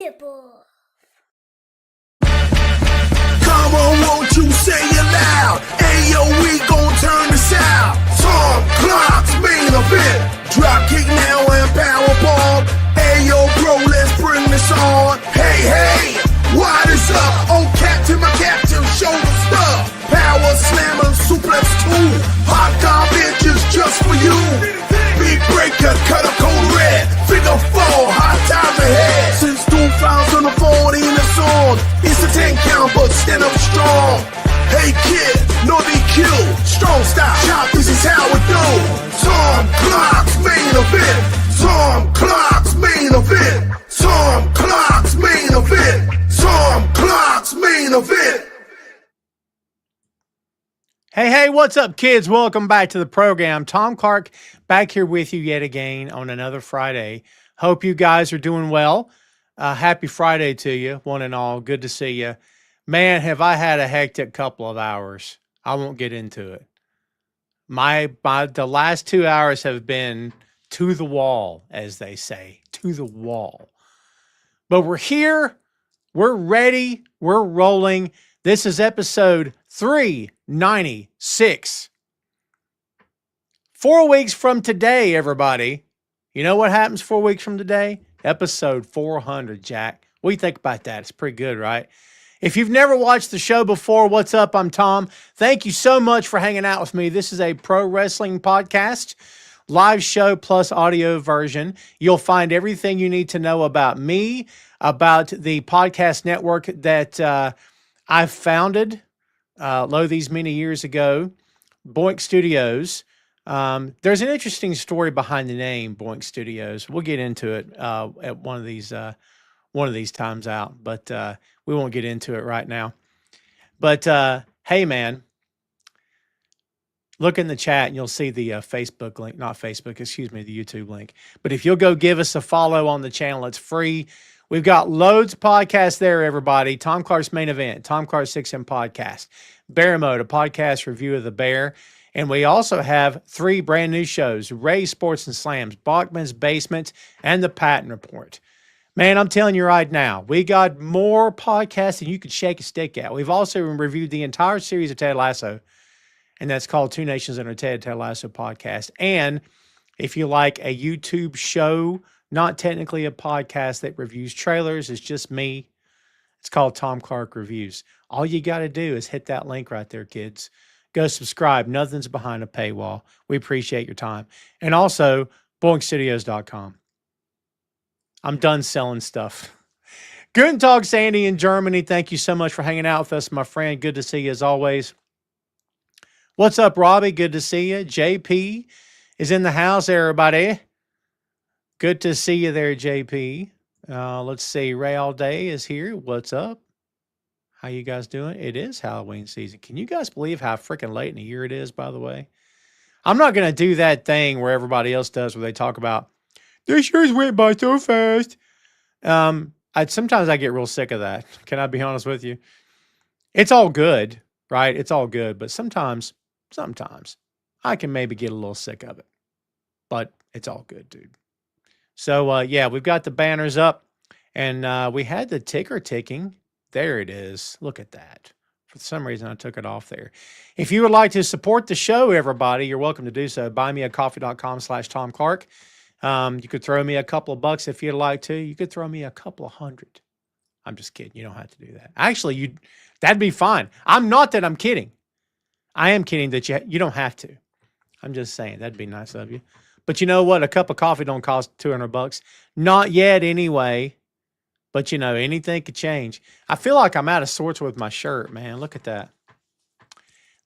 People. Come on, won't you say it loud? Ayo, we gon' turn this out. Tom Clark's main event. Dropkick now and powerbomb. Ayo, bro, let's bring this on. Hey, hey, what is up? Oh, captain, my captain, show the stuff. Power slammer, suplex 2. Hot garbage is just for you. Big breaker, cut a code red. Figure 4, hot times ahead. Since 2014, it's on. It's a 10 count, but stand up strong. Hey kid, no DQ, strong style. Chop, this is how it goes. Tom Clark's main event. Tom Clark's main event. Tom Clark's main event. Tom Clark's main event. Hey, what's up, kids? Welcome back to the program. Tom Clark back here with you yet again on another Friday. Hope you guys are doing well. Happy Friday to you, one and all. Good to see you. Man, have I had a hectic couple of hours. I won't get into it. The last 2 hours have been to the wall, as they say, to the wall. But we're here. We're ready. We're rolling. This is episode 396. 4 weeks from today, everybody. You know what happens 4 weeks from today? Episode 400, Jack. What do you think about that? It's pretty good, right? If you've never watched the show before, what's up? I'm Tom. Thank you so much for hanging out with me. This is a pro wrestling podcast, live show plus audio version. You'll find everything you need to know about me, about the podcast network that I founded these many years ago, Boink Studios. There's an interesting story behind the name Boink Studios. We'll get into it at one of these times out, but we won't get into it right now. But hey, man, look in the chat and you'll see the Facebook link, not Facebook, excuse me, the YouTube link. But if you'll go give us a follow on the channel, it's free. We've got loads of podcasts there, everybody. Tom Clark's Main Event, Tom Clark's 6M Podcast, Bear Mode, a podcast review of the Bear. And we also have 3 brand new shows, Ray Sports and Slams, Bachman's Basement, and The Patton Report. Man, I'm telling you right now, we got more podcasts than you could shake a stick at. We've also reviewed the entire series of Ted Lasso, and that's called Two Nations Under Ted Lasso Podcast. And if you like a YouTube show, not technically a podcast that reviews trailers, it's just me. It's called Tom Clark Reviews. All you got to do is hit that link right there, kids. Go subscribe. Nothing's behind a paywall. We appreciate your time. And also, boinkstudios.com. I'm done selling stuff. Guten Tag, Sandy in Germany. Thank you so much for hanging out with us, my friend. Good to see you as always. What's up, Robbie? Good to see you. JP is in the house, everybody. Good to see you there, JP. Let's see. Ray All Day is here. What's up? How you guys doing? It is Halloween season. Can you guys believe how freaking late in the year it is, by the way? I'm not going to do that thing where everybody else does where they talk about, this year's went by so fast. Sometimes I get real sick of that. Can I be honest with you? It's all good, right? It's all good. But sometimes I can maybe get a little sick of it. But it's all good, dude. So, yeah, we've got the banners up. And we had the ticker ticking. There it is. Look at that. For some reason, I took it off there. If you would like to support the show, everybody, you're welcome to do so. Buymeacoffee.com/Tom Clark. You could throw me a couple of bucks if you'd like to. You could throw me a couple of hundred. I'm just kidding. You don't have to do that. Actually, that'd be fine. I'm kidding. I am kidding that you don't have to. I'm just saying that'd be nice of you. But you know what? A cup of coffee don't cost $200. Not yet anyway. But, anything could change. I feel like I'm out of sorts with my shirt, man. Look at that.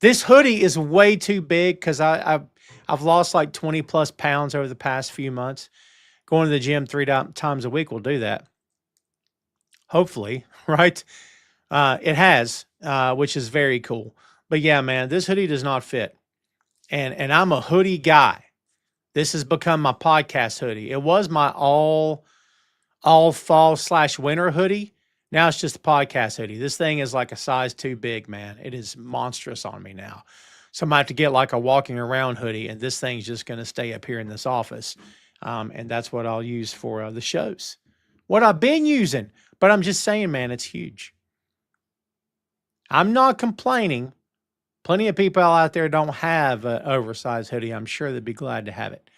This hoodie is way too big because I've lost like 20 plus pounds over the past few months. Going to the gym 3 times a week will do that. Hopefully, right? It has, which is very cool. But yeah, man, this hoodie does not fit. And I'm a hoodie guy. This has become my podcast hoodie. It was my all fall/winter hoodie. Now it's just a podcast hoodie. This thing is like a size too big, man. It is monstrous on me now. So I'm going to have to get like a walking around hoodie, and this thing's just going to stay up here in this office. And that's what I'll use for the shows, what I've been using. But I'm just saying, man, it's huge. I'm not complaining. Plenty of people out there don't have an oversized hoodie. I'm sure they'd be glad to have it.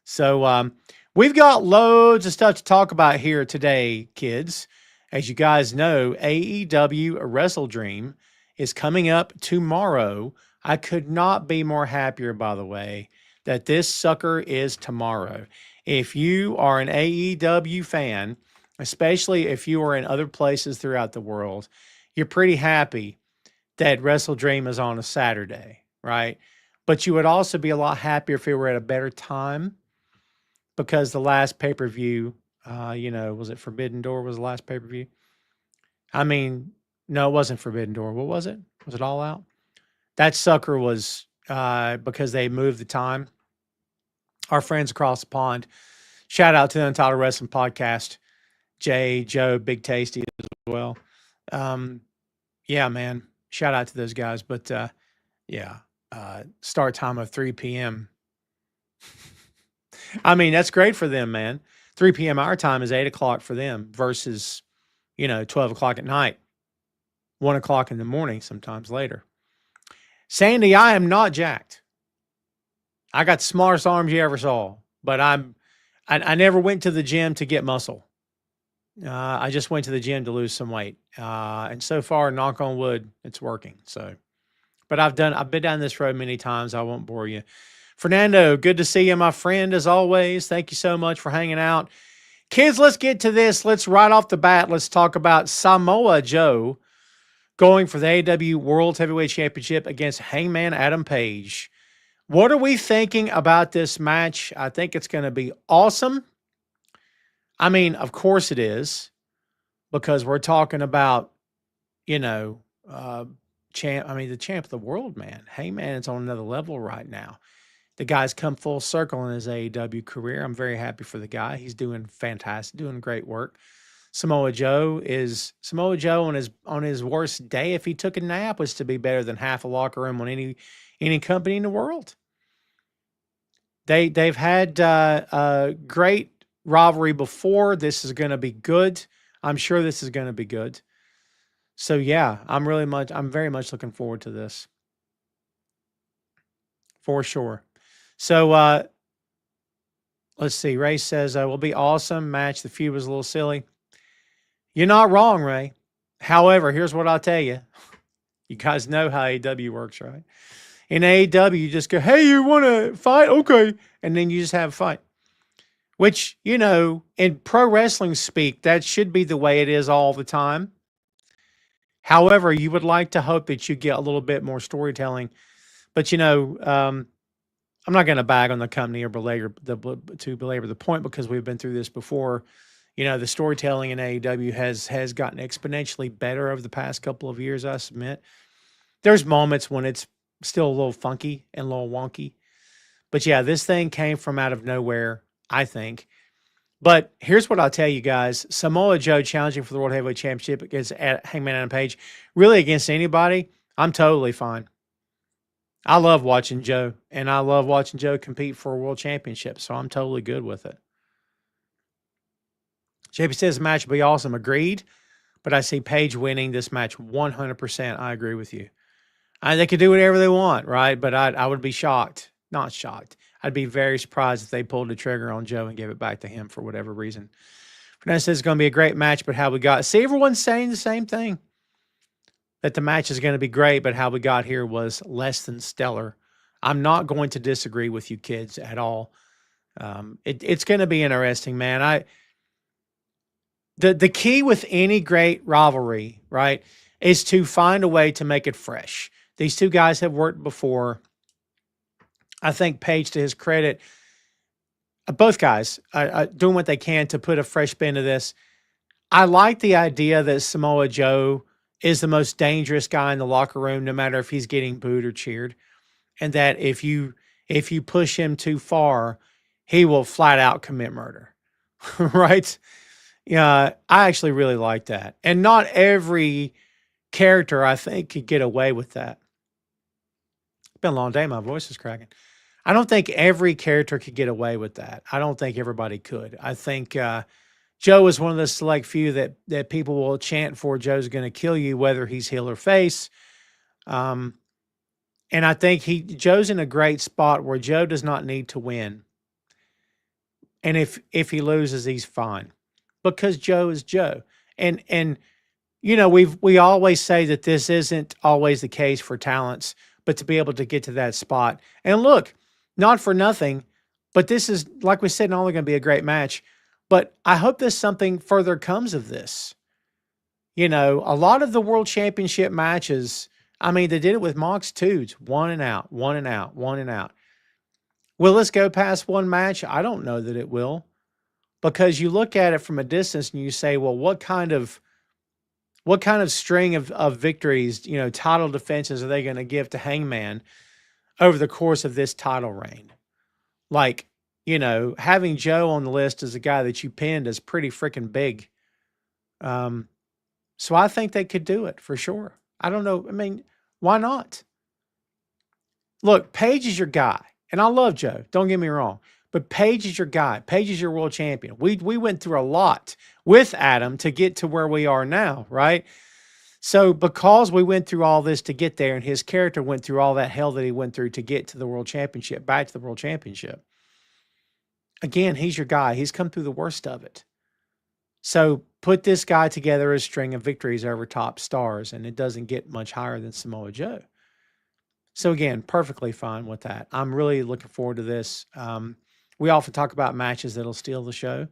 So we've got loads of stuff to talk about here today, kids. As you guys know, AEW WrestleDream is coming up tomorrow. I could not be more happier, by the way, that this sucker is tomorrow. If you are an AEW fan, especially if you are in other places throughout the world, you're pretty happy that WrestleDream is on a Saturday, right? But you would also be a lot happier if it were at a better time, because the last pay-per-view, was it Forbidden Door was the last pay-per-view? I mean, no, it wasn't Forbidden Door. What was it? Was it All Out? That sucker was because they moved the time. Our friends across the pond, shout out to the Untitled Wrestling Podcast, Jay, Joe, Big Tasty as well. Yeah, man, shout out to those guys. But start time of 3 p.m. I mean, that's great for them, man. 3 p.m. our time is 8 o'clock for them versus, 12 o'clock at night, 1 o'clock in the morning, sometimes later. Sandy, I am not jacked. I got the smartest arms you ever saw, but I never went to the gym to get muscle. I just went to the gym to lose some weight. And so far, knock on wood, it's working. So, but I've been down this road many times. I won't bore you. Fernando, good to see you, my friend, as always. Thank you so much for hanging out. Kids, let's get to this. Let's right off the bat, let's talk about Samoa Joe going for the AEW World Heavyweight Championship against Hangman Adam Page. What are we thinking about this match? I think it's going to be awesome. I mean, of course it is, because we're talking about, the champ of the world, man. Hangman is on another level right now. The guy's come full circle in his AEW career. I'm very happy for the guy. He's doing fantastic, doing great work. Samoa Joe on his worst day, if he took a nap, was to be better than half a locker room on any company in the world. They've had a great rivalry before. This is going to be good. I'm sure this is going to be good. So yeah, I'm very much looking forward to this. For sure. So let's see. Ray says will be awesome match. The feud was a little silly. You're not wrong, Ray. However, here's what I'll tell you. You guys know how AEW works, right? In AEW, you just go, hey, you want to fight? Okay. And then you just have a fight. Which, in pro wrestling speak, that should be the way it is all the time. However, you would like to hope that you get a little bit more storytelling. But, I'm not going to bag on the company or belabor the point, because we've been through this before. The storytelling in AEW has gotten exponentially better over the past couple of years, I submit. There's moments when it's still a little funky and a little wonky. But yeah, this thing came from out of nowhere, I think. But here's what I'll tell you guys. Samoa Joe challenging for the World Heavyweight Championship against Hangman Adam Page, really against anybody, I'm totally fine. I love watching Joe, and I love watching Joe compete for a world championship, so I'm totally good with it. JP says the match will be awesome. Agreed, but I see Page winning this match 100%. I agree with you. They could do whatever they want, right? But I would be shocked. Not shocked. I'd be very surprised if they pulled the trigger on Joe and gave it back to him for whatever reason. Fernando says it's going to be a great match, but how we got... See, everyone's saying the same thing. That the match is going to be great, but how we got here was less than stellar. I'm not going to disagree with you kids at all. It's going to be interesting, man. The key with any great rivalry, right, is to find a way to make it fresh. These two guys have worked before. I think Page, to his credit, both guys are doing what they can to put a fresh spin to this. I like the idea that Samoa Joe is the most dangerous guy in the locker room, no matter if he's getting booed or cheered. And that if you push him too far, he will flat out commit murder. Right? Yeah, I actually really like that. And not every character, I think, could get away with that. It's been a long day. My voice is cracking. I don't think every character could get away with that. I don't think everybody could. I think, Joe is one of the select few that people will chant for. Joe's going to kill you, whether he's heel or face. And I think Joe's in a great spot where Joe does not need to win. And if he loses, he's fine because Joe is Joe. And we always say that this isn't always the case for talents, but to be able to get to that spot. And look, not for nothing, but this is, like we said, not only going to be a great match, but I hope there's something further comes of this. A lot of the World Championship matches, I mean, they did it with Mox too. It's one and out, one and out, one and out. Will this go past one match? I don't know that it will, because you look at it from a distance and you say, well, what kind of string of victories, title defenses are they going to give to Hangman over the course of this title reign? Like, having Joe on the list as a guy that you pinned is pretty freaking big. So I think they could do it for sure. I don't know. I mean, why not? Look, Page is your guy. And I love Joe. Don't get me wrong. But Page is your guy. Page is your world champion. We went through a lot with Adam to get to where we are now, right? So because we went through all this to get there, and his character went through all that hell that he went through to get to the world championship, back to the world championship. Again, he's your guy. He's come through the worst of it. So put this guy together as a string of victories over top stars, and it doesn't get much higher than Samoa Joe. So again, perfectly fine with that. I'm really looking forward to this. We often talk about matches that'll steal the show.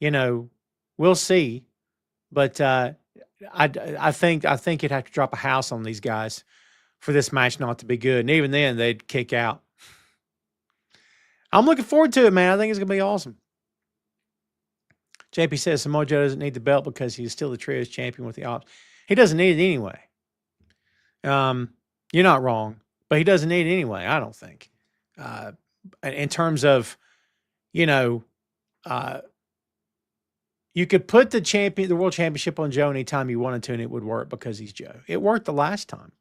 We'll see, but I think you'd have to drop a house on these guys for this match not to be good, and even then they'd kick out. I'm looking forward to it, man. I think it's gonna be awesome. JP says Samoa Joe doesn't need the belt because he's still the trios champion with the Ops. He doesn't need it anyway. You're not wrong, but he doesn't need it anyway, I don't think. In terms of, you could put the world championship on Joe anytime you wanted to, and it would work because he's Joe. It worked the last time.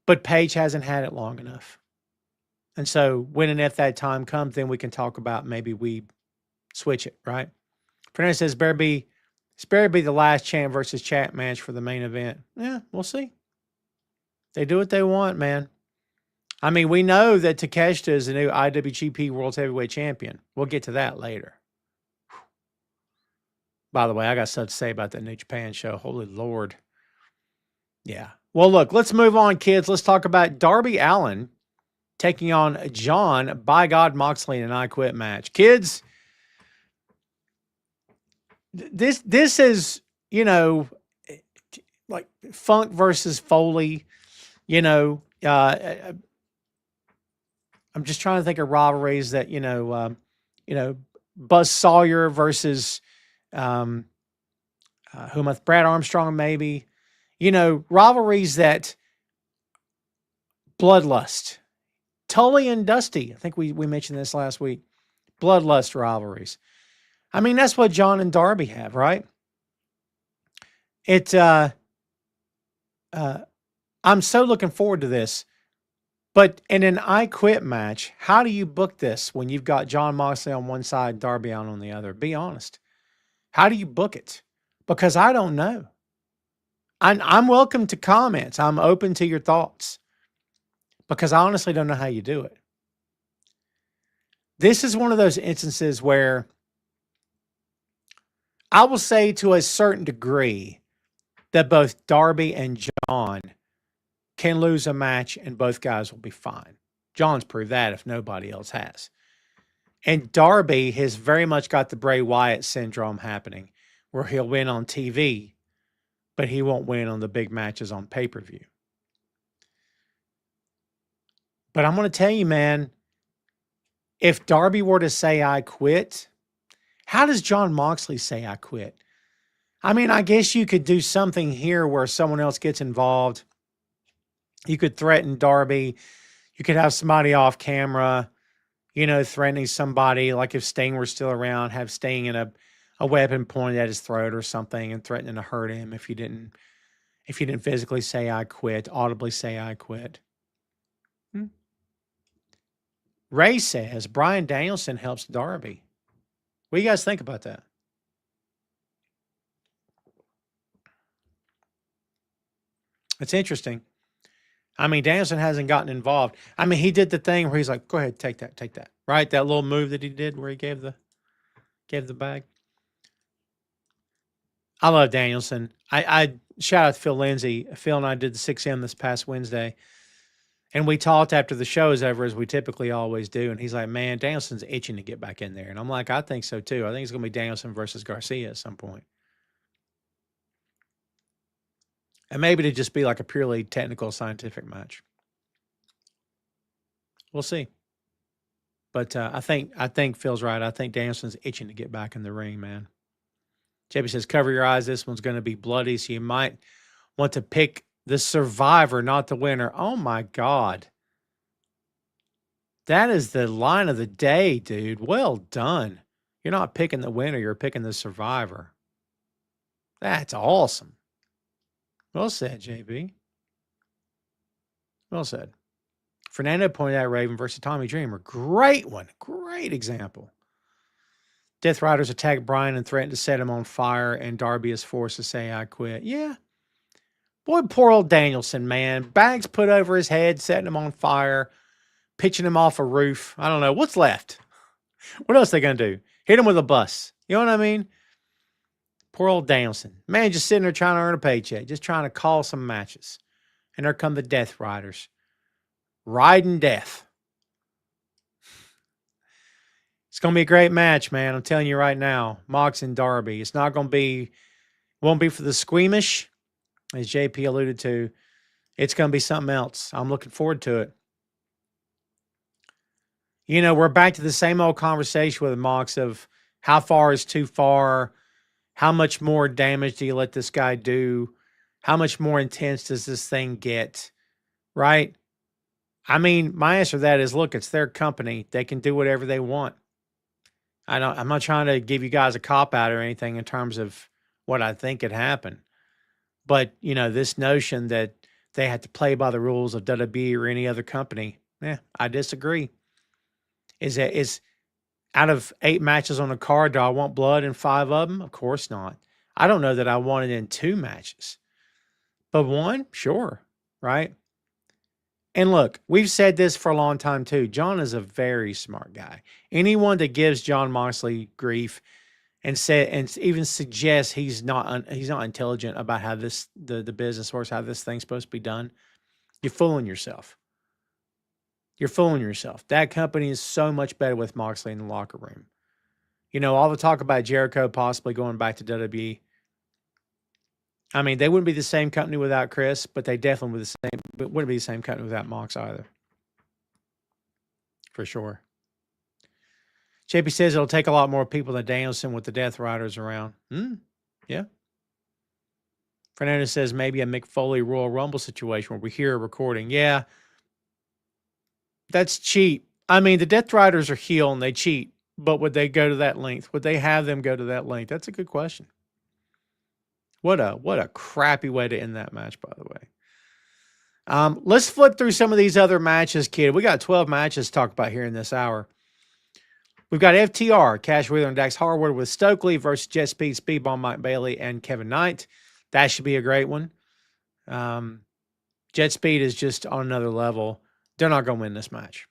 But Paige hasn't had it long enough. And so when and if that time comes, then we can talk about maybe we switch it, right? Fernandez says, better be the last champ versus chat match for the main event. Yeah, we'll see. They do what they want, man. I mean, we know that Takeshita is the new IWGP World Heavyweight Champion. We'll get to that later. By the way, I got stuff to say about that New Japan show. Holy Lord. Yeah. Well, look, let's move on, kids. Let's talk about Darby Allin taking on John, by God, Moxley in an I Quit match. Kids, this is, like Funk versus Foley. I'm just trying to think of rivalries that, Buzz Sawyer versus Brad Armstrong, maybe, rivalries that bloodlust. Tully and Dusty, I think we mentioned this last week. Bloodlust rivalries. I mean, that's what John and Darby have, right? I'm so looking forward to this. But in an I Quit match, how do you book this when you've got John Moxley on one side, Darby Allin on the other? Be honest. How do you book it? Because I don't know. I'm welcome to comments. I'm open to your thoughts. Because I honestly don't know how you do it. This is one of those instances where I will say to a certain degree that both Darby and John can lose a match and both guys will be fine. John's proved that if nobody else has. And Darby has very much got the Bray Wyatt syndrome happening, where he'll win on TV, but he won't win on the big matches on pay-per-view. But I'm going to tell you, man, if Darby were to say, I quit, how does John Moxley say, I quit? I mean, I guess you could do something here where someone else gets involved. You could threaten Darby. You could have somebody off camera, threatening somebody, like if Sting were still around, have Sting in a weapon pointed at his throat or something and threatening to hurt him if you didn't physically say, I quit, audibly say, I quit. Ray says Bryan Danielson helps Darby. What do you guys think about that? It's interesting. I mean, Danielson hasn't gotten involved. I mean, he did the thing where he's like, "Go ahead, take that." Right? That little move that he did where he gave the bag. I love Danielson. I shout out to Phil Lindsay. Phil and I did the 6M this past Wednesday. And we talked after the show is over, as we typically always do. And he's like, man, Danielson's itching to get back in there. And I'm like, I think so too. I think it's going to be Danielson versus Garcia at some point. And maybe to just be like a purely technical, scientific match. We'll see. But I think Phil's right. I think Danielson's itching to get back in the ring, man. JB says, cover your eyes. This one's going to be bloody, so you might want to pick the survivor, not the winner. Oh, my God. That is the line of the day, dude. Well done. You're not picking the winner. You're picking the survivor. That's awesome. Well said, JB. Well said. Fernando pointed out Raven versus Tommy Dreamer. Great one. Great example. Death Riders attacked Bryan and threatened to set him on fire, and Darby is forced to say, I quit. Yeah. Boy, poor old Danielson, man. Bags put over his head, setting him on fire, pitching him off a roof. I don't know. What's left? What else are they going to do? Hit him with a bus. You know what I mean? Poor old Danielson. Man, just sitting there trying to earn a paycheck, just trying to call some matches. And there come the Death Riders. Riding death. It's going to be a great match, man. I'm telling you right now. Mox and Darby. It's not going to be, won't be for the squeamish, as JP alluded to. It's going to be something else. I'm looking forward to it. You know, we're back to the same old conversation with Mox of how far is too far? How much more damage do you let this guy do? How much more intense does this thing get? Right? I mean, my answer to that is, look, it's their company. They can do whatever they want. I'm not trying to give you guys a cop-out or anything in terms of what I think could happen. But, you know, this notion that they have to play by the rules of WWE or any other company, I disagree. Is out of 8 matches on the card, do I want blood in 5 of them? Of course not. I don't know that I want it in 2 matches. But 1, sure, right? And look, we've said this for a long time too. John is a very smart guy. Anyone that gives John Moxley grief and even suggests he's not intelligent about how the business works, how this thing's supposed to be done, you're fooling yourself. You're fooling yourself. That company is so much better with Moxley in the locker room. You know, all the talk about Jericho possibly going back to WWE. I mean, they wouldn't be the same company without Chris, but they definitely wouldn't be the same company without Mox either. For sure. JP says it'll take a lot more people than Danielson with the Death Riders around. Yeah. Fernando says maybe a Mick Foley Royal Rumble situation where we hear a recording. Yeah. That's cheap. I mean, the Death Riders are heel and they cheat, but would they go to that length? Would they have them go to that length? That's a good question. What a crappy way to end that match, by the way. Let's flip through some of these other matches, kid. We got 12 matches to talk about here in this hour. We've got FTR, Cash Wheeler and Dax Harwood with Stokely versus Jet Speed, Speedball, Mike Bailey, and Kevin Knight. That should be a great one. Jet Speed is just on another level. They're not going to win this match.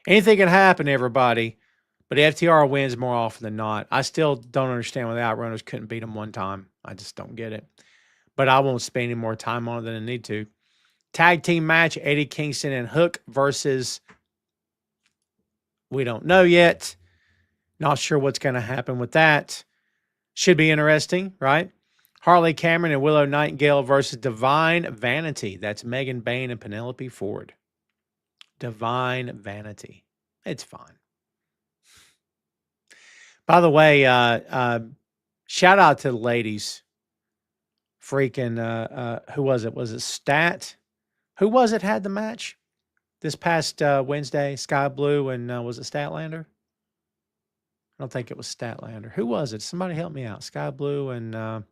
Anything can happen, everybody. But FTR wins more often than not. I still don't understand why the Outrunners couldn't beat them one time. I just don't get it. But I won't spend any more time on it than I need to. Tag team match, Eddie Kingston and Hook versus, we don't know yet. Not sure what's going to happen with that. Should be interesting, right? Harley Cameron and Willow Nightingale versus Divine Vanity. That's Megan Bayne and Penelope Ford. Divine Vanity. It's fine. By the way, shout out to the ladies. Freaking, who was it? Was it Stat? Who was it had the match this past Wednesday? Sky Blue and was it Statlander? I don't think it was Statlander. Who was it? Somebody help me out. Sky Blue and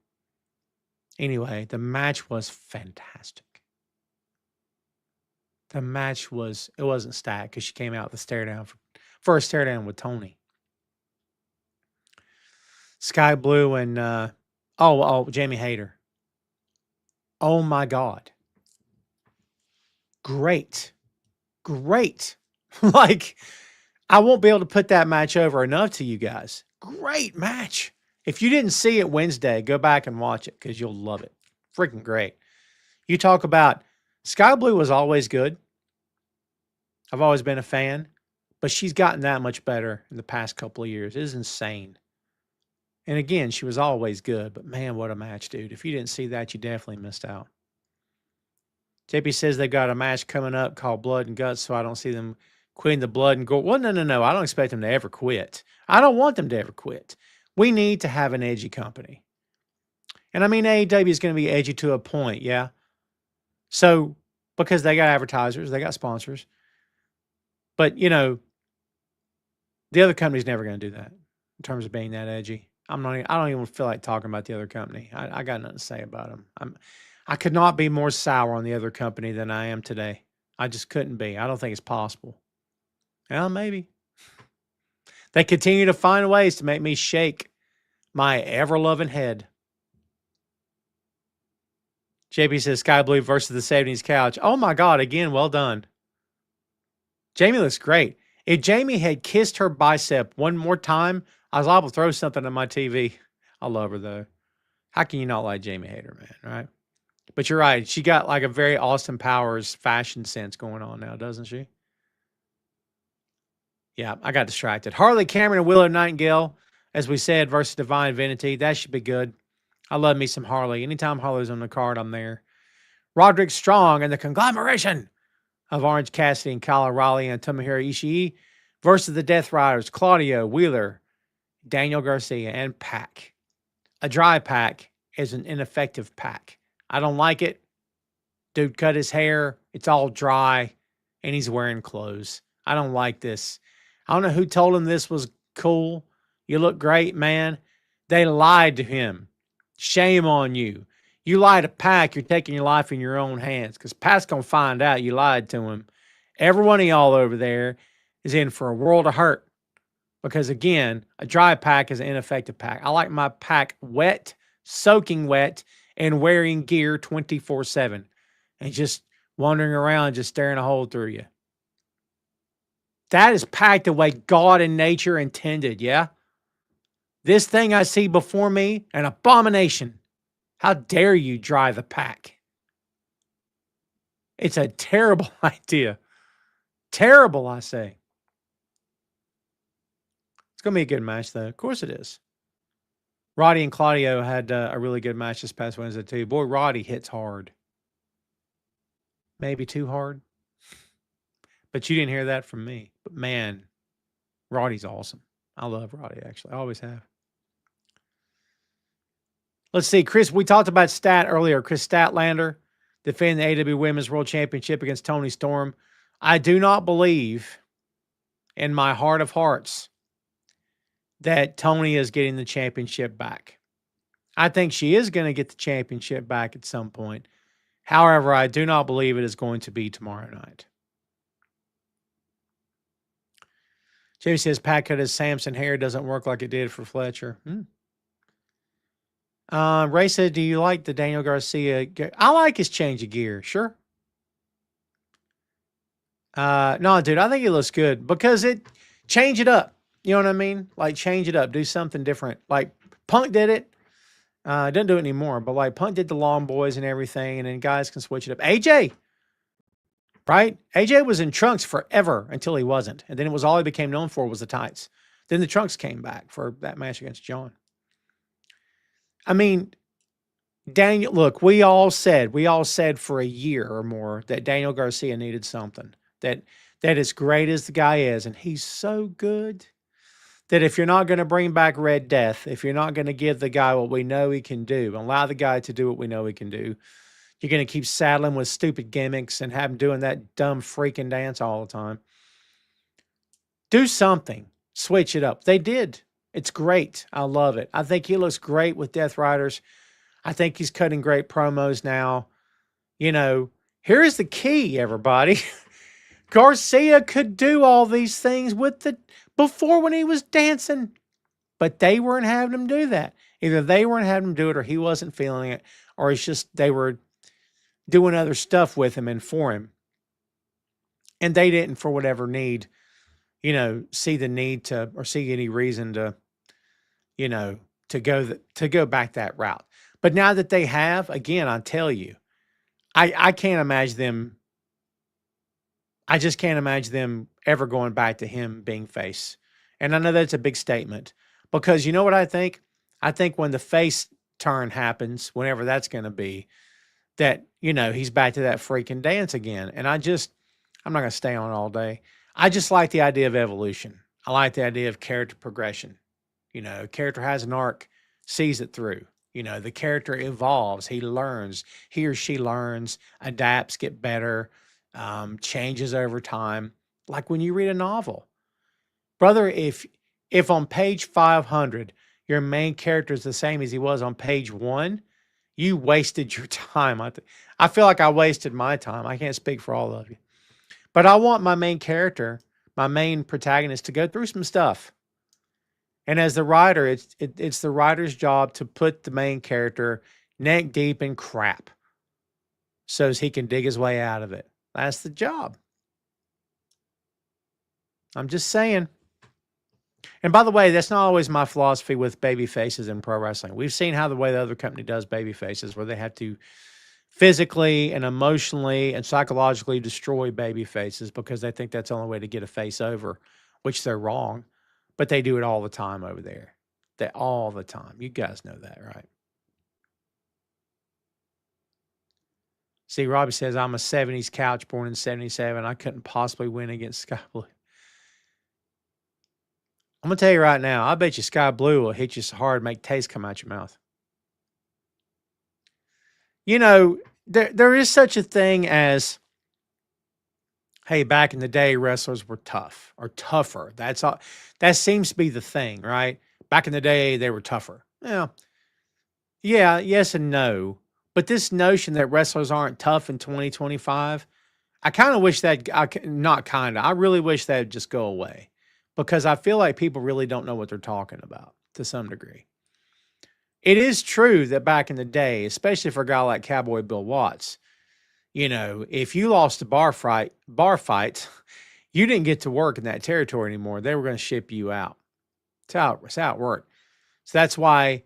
anyway, the match was fantastic. The match was, it wasn't Stat because she came out the stare down for a stare down with Tony. Sky Blue and Jamie Hayter. Oh my God. Great. Great. Like, I won't be able to put that match over enough to you guys. Great match. If you didn't see it Wednesday, go back and watch it because you'll love it. Freaking great. You talk about Sky Blue was always good. I've always been a fan, but she's gotten that much better in the past couple of years. It is insane. And again, she was always good, but man, what a match, dude. If you didn't see that, you definitely missed out. JP says they've got a match coming up called Blood and Guts, so I don't see them quitting the blood and gore. Well, no. I don't expect them to ever quit. I don't want them to ever quit. We need to have an edgy company. And I mean, AEW is going to be edgy to a point, yeah? So, because they got advertisers, they got sponsors. But, you know, the other company's never going to do that in terms of being that edgy. I don't even feel like talking about the other company. I got nothing to say about them. I could not be more sour on the other company than I am today. I just couldn't be. I don't think it's possible. Well, maybe. They continue to find ways to make me shake my ever-loving head. JP says Sky Blue versus the 70s couch. Oh my God, again, well done. Jamie looks great. If Jamie had kissed her bicep one more time, I was liable to throw something on my TV. I love her, though. How can you not like Jamie Hayter, man, right? But you're right. She got like a very Austin Powers fashion sense going on now, doesn't she? Yeah, I got distracted. Harley Cameron and Willow Nightingale, as we said, versus Divine Vanity. That should be good. I love me some Harley. Anytime Harley's on the card, I'm there. Roderick Strong and the conglomeration of Orange Cassidy and Kyle O'Reilly and Tomohiro Ishii versus the Death Riders, Claudio, Wheeler, Daniel Garcia, and Pac. A dry Pac is an ineffective Pac. I don't like it. Dude cut his hair. It's all dry, and he's wearing clothes. I don't like this. I don't know who told him this was cool. You look great, man. They lied to him. Shame on you. You lie to Pac, you're taking your life in your own hands because Pac's going to find out you lied to him. Every one of y'all over there is in for a world of hurt because, again, a dry Pac is an ineffective Pac. I like my Pac wet, soaking wet, and wearing gear 24/7 and just wandering around just staring a hole through you. That is Pac the way God and nature intended, yeah? This thing I see before me, an abomination. How dare you dry the Pac? It's a terrible idea. Terrible, I say. It's going to be a good match, though. Of course it is. Roddy and Claudio had a really good match this past Wednesday, too. Boy, Roddy hits hard. Maybe too hard. But you didn't hear that from me. But, man, Roddy's awesome. I love Roddy, actually. I always have. Let's see, Chris, we talked about Stat earlier. Chris Statlander defending the AEW Women's World Championship against Toni Storm. I do not believe in my heart of hearts that Toni is getting the championship back. I think she is going to get the championship back at some point. However, I do not believe it is going to be tomorrow night. Jamie says Pat cut his Samson hair doesn't work like it did for Fletcher. Ray said, do you like the Daniel Garcia? I like his change of gear. Sure. No, dude, I think it looks good because change it up. You know what I mean? Like change it up, do something different. Like Punk did it. Doesn't do it anymore, but like Punk did the Long Boys and everything, and then guys can switch it up. AJ, right? AJ was in trunks forever until he wasn't. And then it was all he became known for was the tights. Then the trunks came back for that match against John. I mean, Daniel, look, we all said for a year or more that Daniel Garcia needed something. That as great as the guy is, and he's so good, that if you're not going to bring back Red Death, if you're not going to give the guy what we know he can do, and allow the guy to do what we know he can do, you're going to keep saddling with stupid gimmicks and have him doing that dumb freaking dance all the time. Do something. Switch it up. They did. It's great. I love it. I think he looks great with Death Riders. I think he's cutting great promos now. You know, here's the key, everybody. Garcia could do all these things before when he was dancing, but they weren't having him do that. Either they weren't having him do it or he wasn't feeling it, or it's just they were doing other stuff with him and for him. And they didn't, for whatever need, see the need to, or see any reason to, to go back that route. But now that they have, again, I tell you, I can't imagine them. I just can't imagine them ever going back to him being face. And I know that's a big statement because you know what I think? I think when the face turn happens, whenever that's going to be, that, he's back to that freaking dance again. And I'm not going to stay on all day. I just like the idea of evolution. I like the idea of character progression. Character has an arc, sees it through. The character evolves. He learns. He or she learns, adapts, get better, changes over time. Like when you read a novel. Brother, if on page 500, your main character is the same as he was on page 1, you wasted your time. I feel like I wasted my time. I can't speak for all of you. But I want my main character, my main protagonist, to go through some stuff. And as the writer, it's the writer's job to put the main character neck deep in crap so as he can dig his way out of it. That's the job. I'm just saying. And by the way, that's not always my philosophy with baby faces in pro wrestling. We've seen how the way the other company does baby faces, where they have to physically and emotionally and psychologically destroy baby faces because they think that's the only way to get a face over, which they're wrong. But they do it all the time over there. All the time. You guys know that, right? See, Robbie says, I'm a 70s couch born in 77. I couldn't possibly win against Sky Blue. I'm going to tell you right now, I bet you Sky Blue will hit you so hard, make taste come out your mouth. There is such a thing as, hey, back in the day, wrestlers were tough or tougher. That's all. That seems to be the thing, right? Back in the day, they were tougher. Yeah, yes and no. But this notion that wrestlers aren't tough in 2025, I kind of wish that, I really wish that would just go away because I feel like people really don't know what they're talking about to some degree. It is true that back in the day, especially for a guy like Cowboy Bill Watts, if you lost a bar fight, you didn't get to work in that territory anymore. They were going to ship you out. That's how it worked. So that's why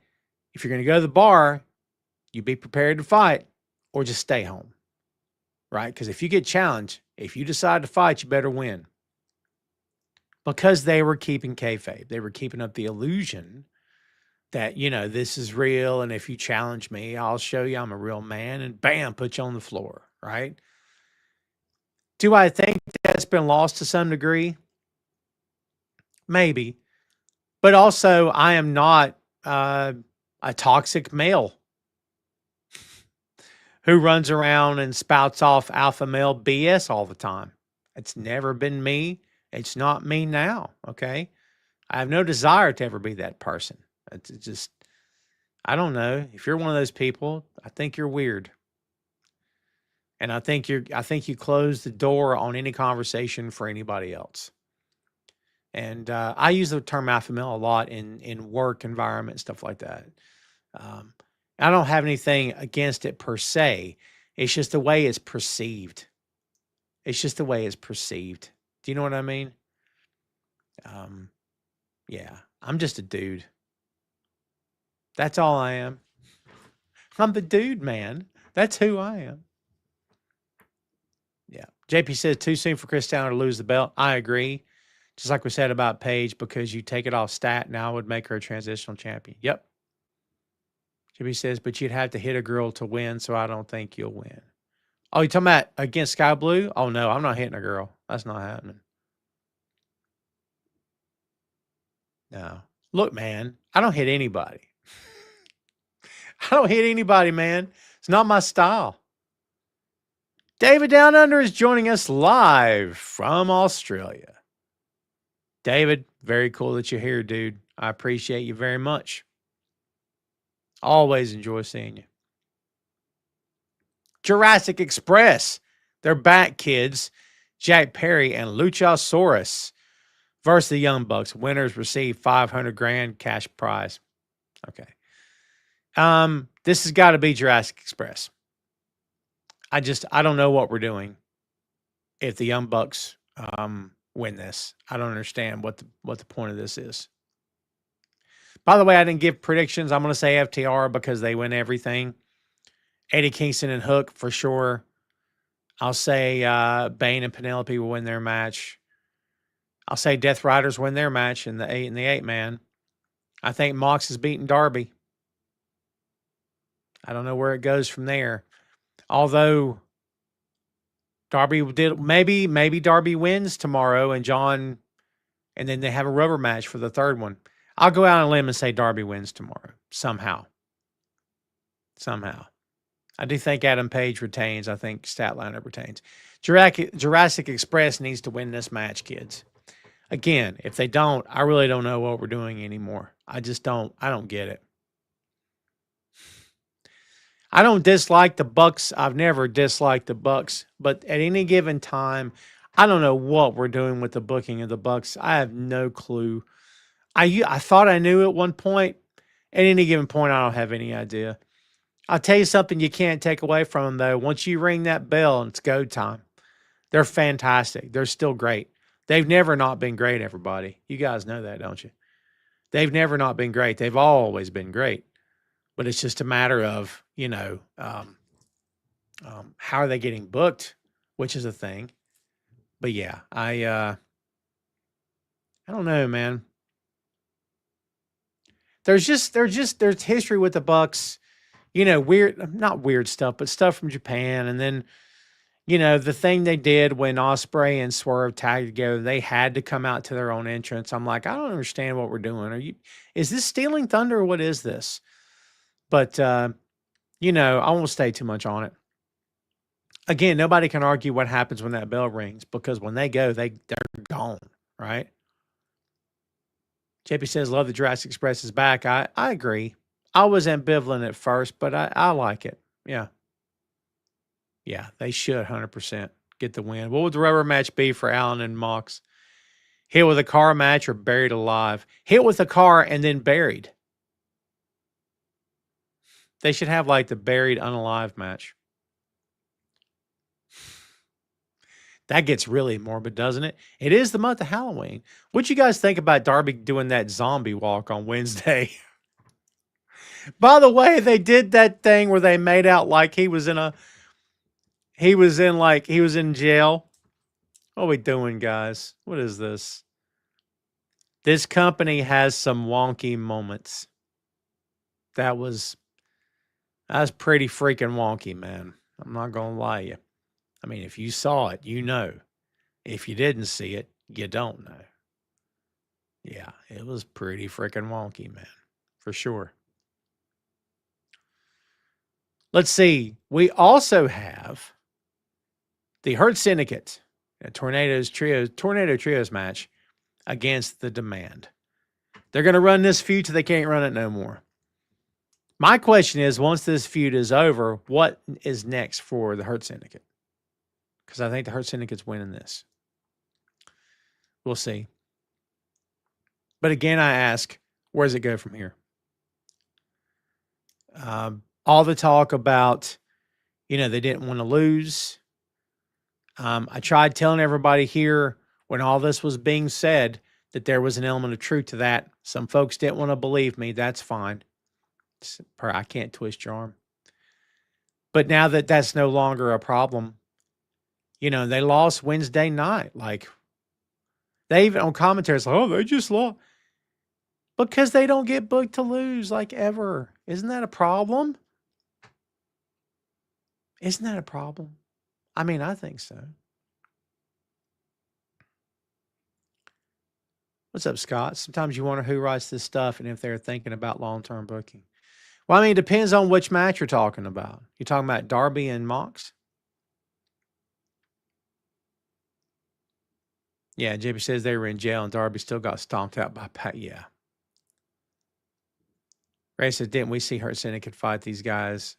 if you're going to go to the bar, you be prepared to fight or just stay home, right? Because if you get challenged, if you decide to fight, you better win. Because they were keeping kayfabe. They were keeping up the illusion that, this is real. And if you challenge me, I'll show you I'm a real man and bam, put you on the floor, right? Do I think that's been lost to some degree? Maybe. But also, I am not a toxic male who runs around and spouts off alpha male BS all the time. It's never been me. It's not me now, okay? I have no desire to ever be that person. It's just, I don't know. If you're one of those people, I think you're weird. And I think you close the door on any conversation for anybody else. And I use the term alpha male a lot in work environment, stuff like that. I don't have anything against it per se. It's just the way it's perceived. It's just the way it's perceived. Do you know what I mean? Yeah, I'm just a dude. That's all I am. I'm the dude, man. That's who I am. Yeah. JP says too soon for Chris Towner to lose the belt. I agree. Just like we said about Paige, because you take it off stat now would make her a transitional champion. Yep. JP says, but you'd have to hit a girl to win, so I don't think you'll win. Oh, you talking about against Sky Blue? Oh, no, I'm not hitting a girl. That's not happening. No. Look, man, I don't hit anybody. I don't hit anybody, man. It's not my style. David Down Under is joining us live from Australia. David, very cool that you're here, dude. I appreciate you very much. Always enjoy seeing you. Jurassic Express. They're back, kids. Jack Perry and Luchasaurus versus the Young Bucks. Winners receive $500,000 cash prize. Okay. This has got to be Jurassic Express. I don't know what we're doing if the Young Bucks win this. I don't understand what the point of this is. By the way, I didn't give predictions. I'm going to say FTR because they win everything. Eddie Kingston and Hook for sure. I'll say Bane and Penelope will win their match. I'll say Death Riders win their match in the 8 man. I think Mox is beating Darby. I don't know where it goes from there. Although Darby did maybe Darby wins tomorrow and then they have a rubber match for the third one. I'll go out on a limb and say Darby wins tomorrow somehow. I do think Adam Page retains. I think Statlander retains. Jurassic Express needs to win this match, kids. Again, if they don't, I really don't know what we're doing anymore. I don't get it. I don't dislike the Bucks. I've never disliked the Bucks, but at any given time, I don't know what we're doing with the booking of the Bucks. I have no clue. I thought I knew at one point. At any given point, I don't have any idea. I'll tell you something you can't take away from them, though. Once you ring that bell, it's go time. They're fantastic. They're still great. They've never not been great, everybody. You guys know that, don't you? They've never not been great. They've always been great. But it's just a matter of, how are they getting booked, which is a thing. But yeah, I don't know, man. There's history with the Bucks, not weird stuff, but stuff from Japan. And then, the thing they did when Ospreay and Swerve tagged together, they had to come out to their own entrance. I'm like, I don't understand what we're doing. Is this stealing thunder or what is this? But, I won't stay too much on it. Again, nobody can argue what happens when that bell rings because when they go, they're gone, right? JP says, love the Jurassic Express is back. I agree. I was ambivalent at first, but I like it. Yeah. Yeah, they should 100% get the win. What would the rubber match be for Allen and Mox? Hit with a car match or buried alive? Hit with a car and then buried. They should have like the buried unalive match. That gets really morbid, doesn't it? It is the month of Halloween. What you guys think about Darby doing that zombie walk on Wednesday? By the way, they did that thing where they made out like he was in jail. What are we doing, guys? What is this? This company has some wonky moments. That was pretty freaking wonky, man. I'm not going to lie to you. I mean, if you saw it, you know. If you didn't see it, you don't know. Yeah, it was pretty freaking wonky, man. For sure. Let's see. We also have the Hurt Syndicate, a Tornado Trios match against the Demand. They're going to run this feud till they can't run it no more. My question is, once this feud is over, what is next for the Hurt Syndicate? Because I think the Hurt Syndicate's winning this. We'll see. But again, I ask, where does it go from here? All the talk about, they didn't want to lose. I tried telling everybody here when all this was being said that there was an element of truth to that. Some folks didn't want to believe me. That's fine. I can't twist your arm. But now that that's no longer a problem, they lost Wednesday night. Like, they even on commentary, it's like, they just lost. Because they don't get booked to lose, like, ever. Isn't that a problem? Isn't that a problem? I mean, I think so. What's up, Scott? Sometimes you wonder who writes this stuff and if they're thinking about long-term booking. Well, I mean, it depends on which match you're talking about. You're talking about Darby and Mox? Yeah, JP says they were in jail and Darby still got stomped out by Pat. Yeah. Ray says, didn't we see Hurt Syndicate fight these guys?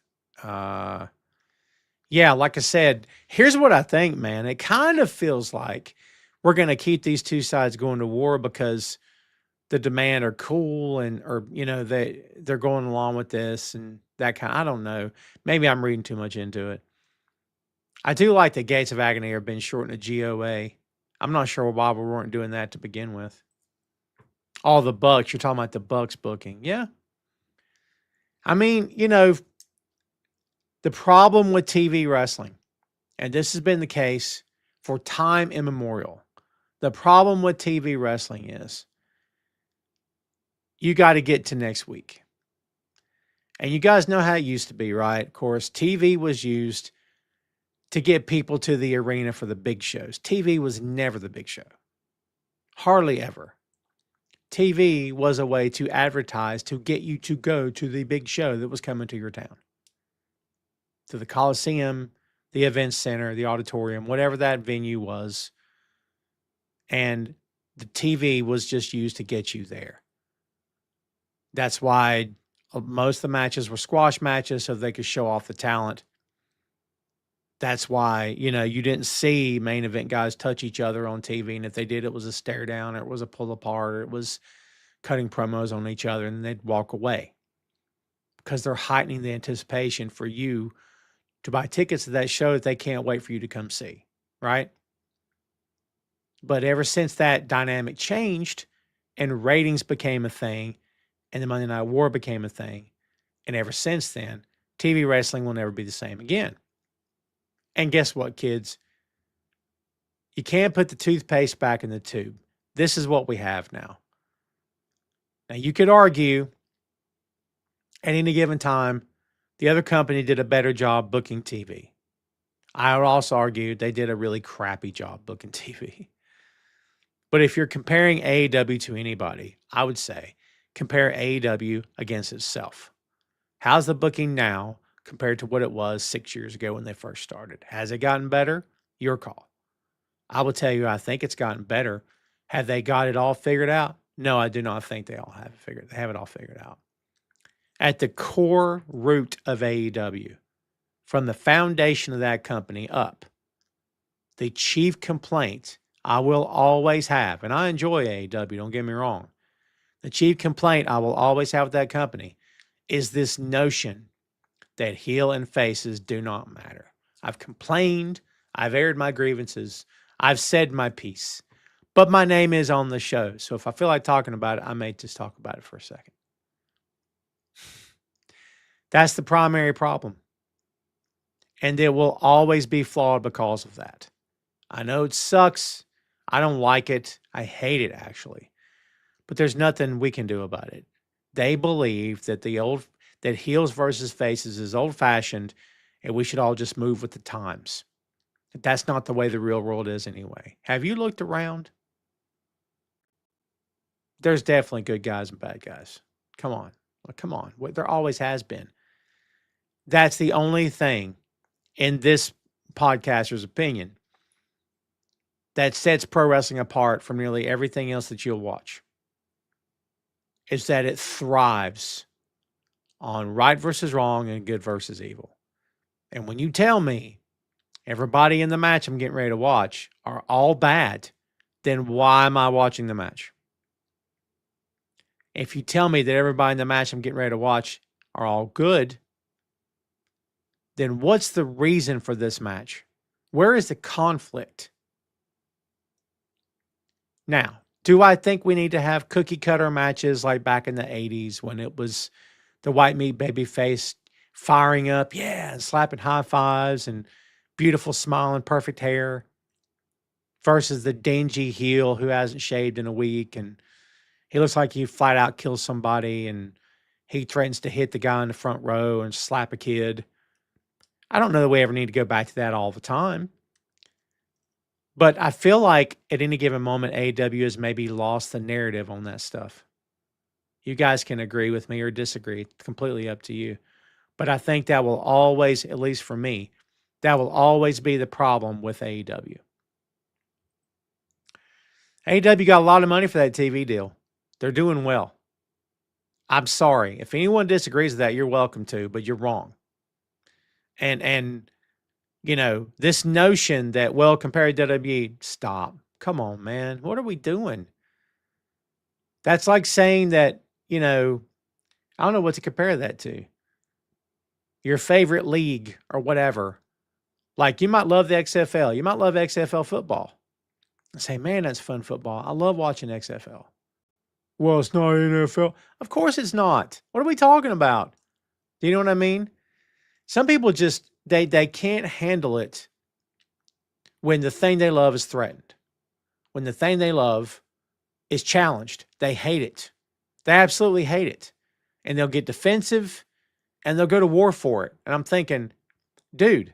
Yeah, like I said, here's what I think, man. It kind of feels like we're going to keep these two sides going to war because the Demand are cool they're going along with this and that kind. I don't know. Maybe I'm reading too much into it. I do like the Gates of Agony are been shortened to GOA. I'm not sure why we weren't doing that to begin with. All the Bucks, you're talking about the Bucks booking. Yeah. I mean, the problem with TV wrestling, and this has been the case for time immemorial, the problem with TV wrestling is you got to get to next week. And you guys know how it used to be, right? Of course, TV was used to get people to the arena for the big shows. TV was never the big show. Hardly ever. TV was a way to advertise to get you to go to the big show that was coming to your town. To the Coliseum, the event center, the auditorium, whatever that venue was. And the TV was just used to get you there. That's why most of the matches were squash matches so they could show off the talent. That's why, you didn't see main event guys touch each other on TV. And if they did, it was a stare down or it was a pull apart or it was cutting promos on each other and they'd walk away because they're heightening the anticipation for you to buy tickets to that show that they can't wait for you to come see, right? But ever since that dynamic changed and ratings became a thing and the Monday Night War became a thing, and ever since then, TV wrestling will never be the same again. And guess what, kids? You can't put the toothpaste back in the tube. This is what we have now. Now, you could argue at any given time, the other company did a better job booking TV. I would also argue they did a really crappy job booking TV. But if you're comparing AEW to anybody, I would say compare AEW against itself. How's the booking now compared to what it was 6 years ago when they first started? Has it gotten better? Your call. I will tell you, I think it's gotten better. Have they got it all figured out? No, I do not think they all have it figured. They have it all figured out. At the core root of AEW, from the foundation of that company up, the chief complaint I will always have, and I enjoy AEW, don't get me wrong. The chief complaint I will always have with that company is this notion that heel and faces do not matter. I've complained. I've aired my grievances. I've said my piece. But my name is on the show. So if I feel like talking about it, I may just talk about it for a second. That's the primary problem. And it will always be flawed because of that. I know it sucks. I don't like it. I hate it, actually. But there's nothing we can do about it. They believe that that heels versus faces is old-fashioned, and we should all just move with the times. That's not the way the real world is anyway. Have you looked around? There's definitely good guys and bad guys. Come on. Come on. There always has been. That's the only thing in this podcaster's opinion that sets pro wrestling apart from nearly everything else that you'll watch. Is that it thrives on right versus wrong and good versus evil. And when you tell me everybody in the match I'm getting ready to watch are all bad, then why am I watching the match? If you tell me that everybody in the match I'm getting ready to watch are all good, then what's the reason for this match? Where is the conflict? Now, do I think we need to have cookie cutter matches like back in the 80s when it was the white meat baby face firing up, and slapping high fives and beautiful smile and perfect hair versus the dingy heel who hasn't shaved in a week and he looks like he flat out kills somebody and he threatens to hit the guy in the front row and slap a kid. I don't know that we ever need to go back to that all the time. But I feel like at any given moment, AEW has maybe lost the narrative on that stuff. You guys can agree with me or disagree. It's completely up to you. But I think that will always, at least for me, that will always be the problem with AEW. AEW got a lot of money for that TV deal. They're doing well. I'm sorry. If anyone disagrees with that, you're welcome to, but you're wrong. And this notion that, well, compared to WWE, stop. Come on, man. What are we doing? That's like saying that, I don't know what to compare that to. Your favorite league or whatever Like you might love the XFL. You might love XFL football. And say, man, that's fun football. I love watching XFL. Well, it's not NFL. Of course it's not. What are we talking about? Do you know what I mean? Some people just they can't handle it when the thing they love is threatened. When the thing they love is challenged. They hate it. They absolutely hate it. And they'll get defensive and they'll go to war for it. And I'm thinking, dude,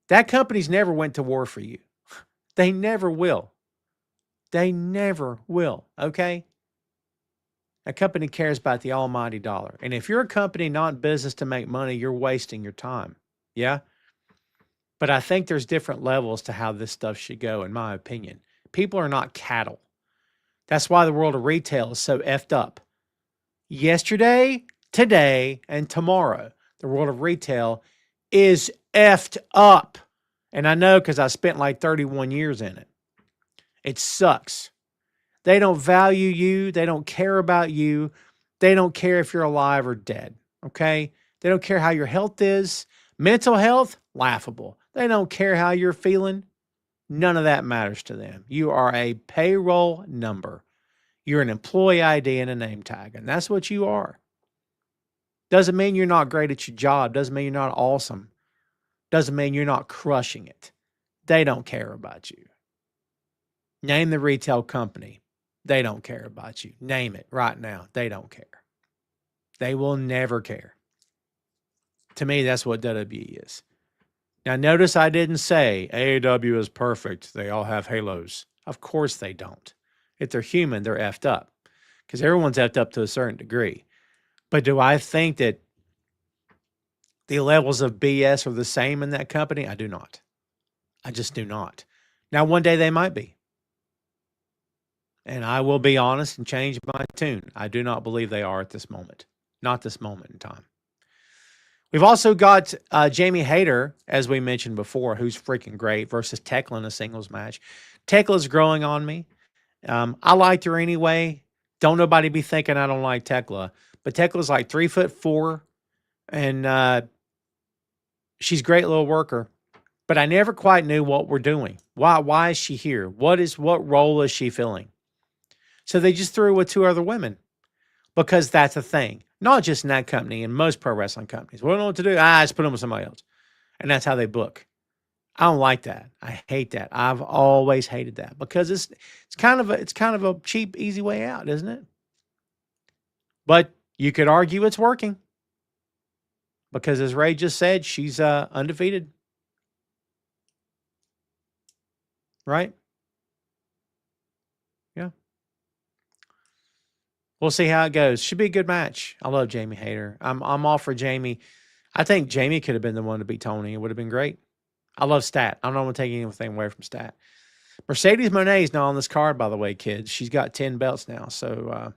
that company's never went to war for you. They never will. They never will. Okay? A company cares about the almighty dollar. And if you're a company not in business to make money, you're wasting your time. Yeah? But I think there's different levels to how this stuff should go, in my opinion. People are not cattle. That's why the world of retail is so effed up. Yesterday, today, and tomorrow, the world of retail is effed up. And I know because I spent like 31 years in it. It sucks. They don't value you. They don't care about you. They don't care if you're alive or dead. Okay? They don't care how your health is. Mental health, laughable. They don't care how you're feeling. None of that matters to them. You are a payroll number. You're an employee ID and a name tag, and that's what you are. Doesn't mean you're not great at your job. Doesn't mean you're not awesome. Doesn't mean you're not crushing it. They don't care about you. Name the retail company. They don't care about you. Name it right now. They don't care. They will never care. To me, that's what WWE is. Now, notice I didn't say AEW is perfect. They all have halos. Of course they don't. If they're human, they're effed up. Because everyone's effed up to a certain degree. But do I think that the levels of BS are the same in that company? I do not. I just do not. Now, one day they might be. And I will be honest and change my tune. I do not believe they are at this moment. Not this moment in time. We've also got Jamie Hayter, as we mentioned before, who's freaking great, versus Tekla in a singles match. Tekla's growing on me. I liked her anyway. Don't nobody be thinking I don't like Tekla. But Tekla's like 3'4", and she's a great little worker. But I never quite knew what we're doing. Why is she here? What role is she filling? So they just threw her with two other women because that's a thing. Not just in that company, in most pro wrestling companies. We don't know what to do. Just put them with somebody else. And that's how they book. I don't like that. I hate that. I've always hated that because it's kind of a cheap, easy way out, isn't it? But you could argue it's working. Because as Ray just said, she's undefeated. Right? Yeah. We'll see how it goes. Should be a good match. I love Jamie Hayter. I'm all for Jamie. I think Jamie could have been the one to beat Tony. It would have been great. I love Stat. I'm not going to take anything away from Stat. Mercedes Moné is not on this card, by the way, kids. She's got 10 belts now. So,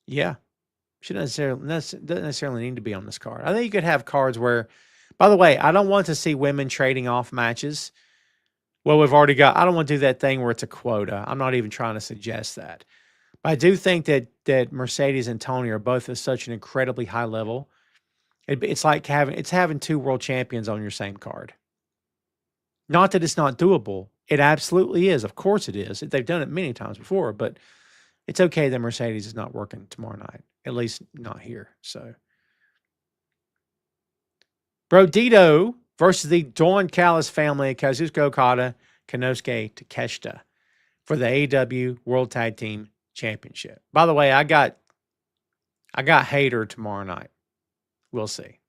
yeah. She doesn't necessarily need to be on this card. I think you could have cards where, by the way, I don't want to see women trading off matches. Well, we've already got, I don't want to do that thing where it's a quota. I'm not even trying to suggest that. But I do think that Mercedes and Tony are both at such an incredibly high level. It's like having two world champions on your same card. Not that it's not doable. It absolutely is. Of course it is. They've done it many times before, but it's okay that Mercedes is not working tomorrow night. At least not here. So, Brodito versus the Don Callis family, Kazuchika Okada, Konosuke Takeshita for the AEW World Tag Team Championship. By the way, I got Hayter tomorrow night. We'll see.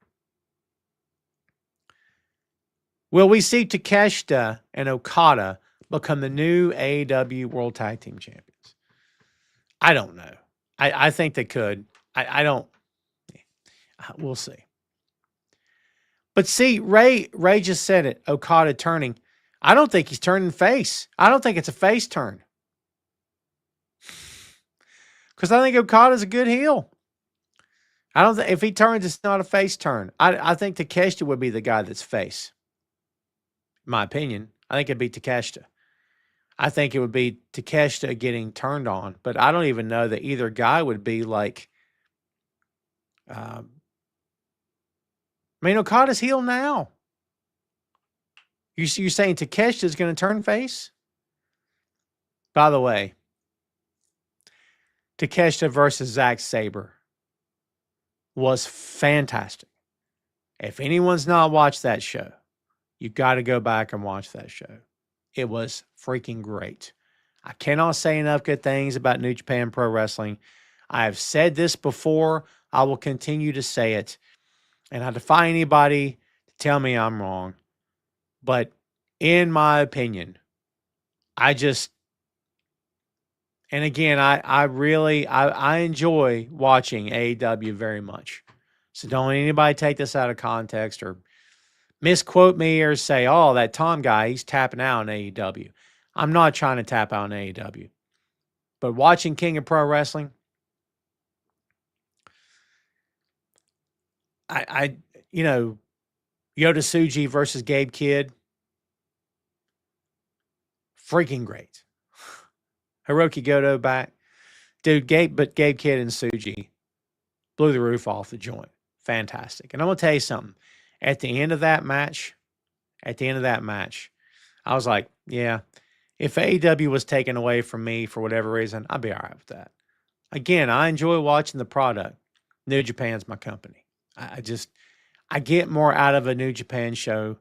Will we see Takeshita and Okada become the new AEW World Tag Team Champions? I don't know. I think they could. I don't. We'll see. But see, Ray just said it. Okada turning. I don't think he's turning face. I don't think it's a face turn. Because I think Okada's a good heel. I don't think if he turns, it's not a face turn. I think Takeshita would be the guy that's face. In my opinion, I think it'd be Takeshita. I think it would be Takeshita getting turned on, but I don't even know that either guy would be like. I mean, Okada's heel now. You saying Takeshita is going to turn face? By the way, Takeshita versus Zack Sabre was fantastic. If anyone's not watched that show, you got to go back and watch that show. It was freaking great. I cannot say enough good things about New Japan Pro Wrestling. I have said this before. I will continue to say it. And I defy anybody to tell me I'm wrong. But in my opinion, and again, I enjoy watching AEW very much. So don't let anybody take this out of context or misquote me or say, oh, that Tom guy, he's tapping out on AEW. I'm not trying to tap out on AEW. But watching King of Pro Wrestling, Yoda Tsuji versus Gabe Kidd, freaking great. Hiroki Goto back. Dude, Gabe Kidd and Tsuji blew the roof off the joint. Fantastic. And I'm going to tell you something. At the end of that match, I was like, yeah, if AEW was taken away from me for whatever reason, I'd be all right with that. Again, I enjoy watching the product. New Japan's my company. I get more out of a New Japan show.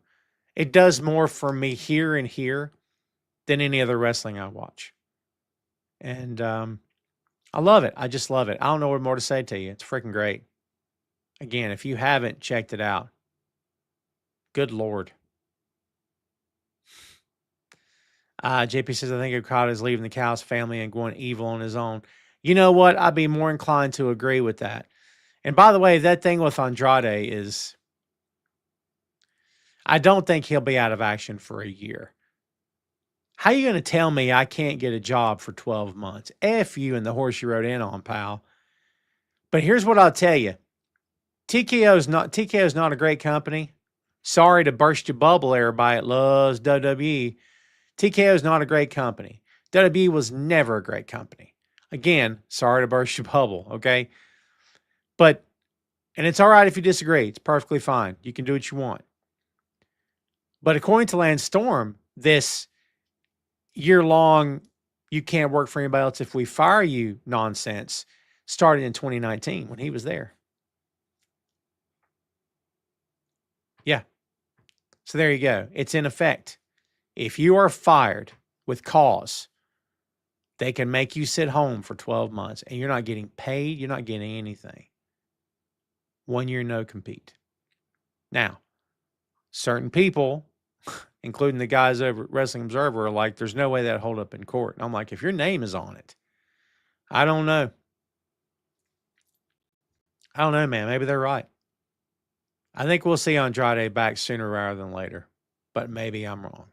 It does more for me here and here than any other wrestling I watch. And I love it. I just love it. I don't know what more to say to you. It's freaking great. Again, if you haven't checked it out, good Lord. JP says, I think Okada is leaving the Chaos family and going evil on his own. You know what? I'd be more inclined to agree with that. And by the way, that thing with Andrade is, I don't think he'll be out of action for a year. How are you going to tell me I can't get a job for 12 months? F you and the horse you rode in on, pal. But here's what I'll tell you. TKO's not a great company. Sorry to burst your bubble, everybody that loves WWE. TKO is not a great company. WWE was never a great company. Again, sorry to burst your bubble, okay? But, and it's all right if you disagree. It's perfectly fine. You can do what you want. But according to Lance Storm, this year-long, you can't work for anybody else if we fire you nonsense started in 2019 when he was there. Yeah. So there you go. It's in effect. If you are fired with cause, they can make you sit home for 12 months and you're not getting paid. You're not getting anything. 1 year, no compete. Now, certain people, including the guys over at Wrestling Observer, are like, there's no way that'd hold up in court. And I'm like, if your name is on it, I don't know. I don't know, man. Maybe they're right. I think we'll see Andrade back sooner rather than later, but maybe I'm wrong.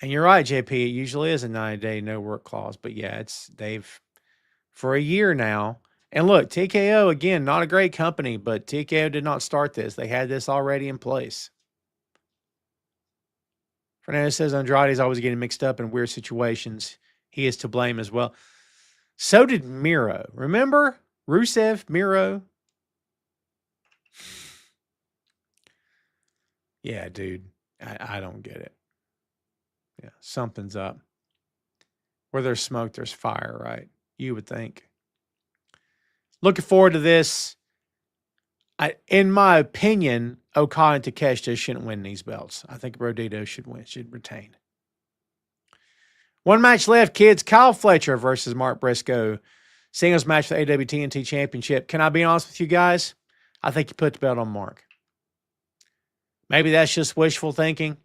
And you're right, JP. It usually is a 90-day no work clause, but yeah, they've for a year now. And look, TKO again, not a great company, but TKO did not start this. They had this already in place. Fernando says Andrade is always getting mixed up in weird situations. He is to blame as well. So did Miro. Remember Rusev, Miro? Yeah, dude. I don't get it. Yeah, something's up. Where there's smoke, there's fire, right? You would think. Looking forward to this. In my opinion, Okada and Takeshita shouldn't win these belts. I think Rodito should retain. One match left, kids. Kyle Fletcher versus Mark Briscoe. Singles match for the AEW TNT Championship. Can I be honest with you guys? I think you put the belt on Mark. Maybe that's just wishful thinking.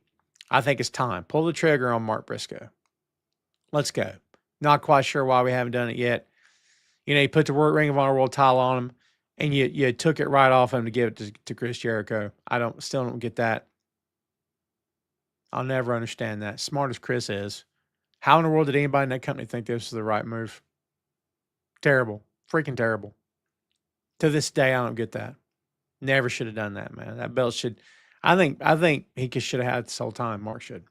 I think it's time. Pull the trigger on Mark Briscoe. Let's go. Not quite sure why we haven't done it yet. You know, you put the Ring of Honor World title on him, and you took it right off him to give it to Chris Jericho. Still don't get that. I'll never understand that. Smart as Chris is, how in the world did anybody in that company think this was the right move? Terrible. Freaking terrible. To this day, I don't get that. Never should have done that, man. That belt should... I think he should have had it this whole time. Mark should.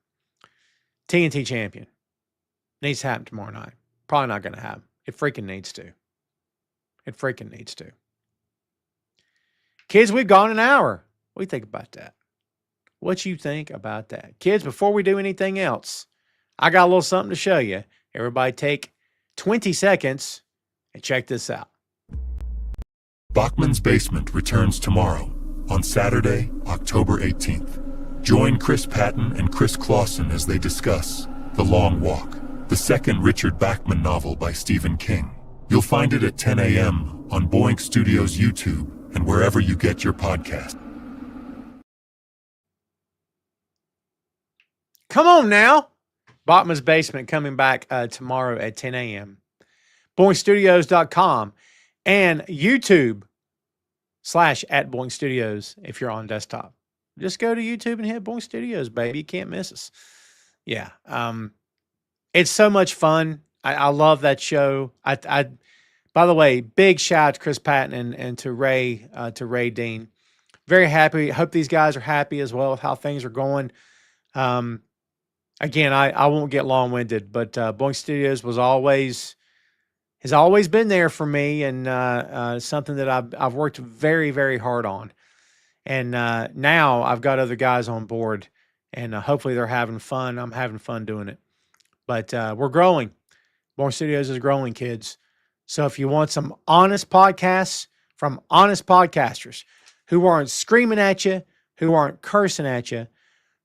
TNT champion. Needs to happen tomorrow night. Probably not going to happen. It freaking needs to. It freaking needs to. Kids, we've gone an hour. What do you think about that? what you think about that. Kids, before we do anything else, I got a little something to show you. Everybody take 20 seconds and check this out. Bachman's Basement returns tomorrow on Saturday, October 18th. Join Chris Patton and Chris Clausen as they discuss The Long Walk, the second Richard Bachman novel by Stephen King. You'll find it at 10 a.m. on Boink Studios YouTube and wherever you get your podcast. Come on now. Bachman's Basement coming back tomorrow at 10 a.m. BoinkStudios.com and YouTube /@Boink Studios if you're on desktop. Just go to YouTube and hit Boink Studios, baby. You can't miss us. Yeah. It's so much fun. I love that show. By the way, big shout out to Chris Patton and to Ray Dean. Very happy. Hope these guys are happy as well with how things are going. Again, I won't get long-winded, but Boink Studios has always been there for me, and something that I've worked very, very hard on. And now I've got other guys on board, and hopefully they're having fun. I'm having fun doing it. But we're growing. Boink Studios is growing, kids. So if you want some honest podcasts from honest podcasters who aren't screaming at you, who aren't cursing at you,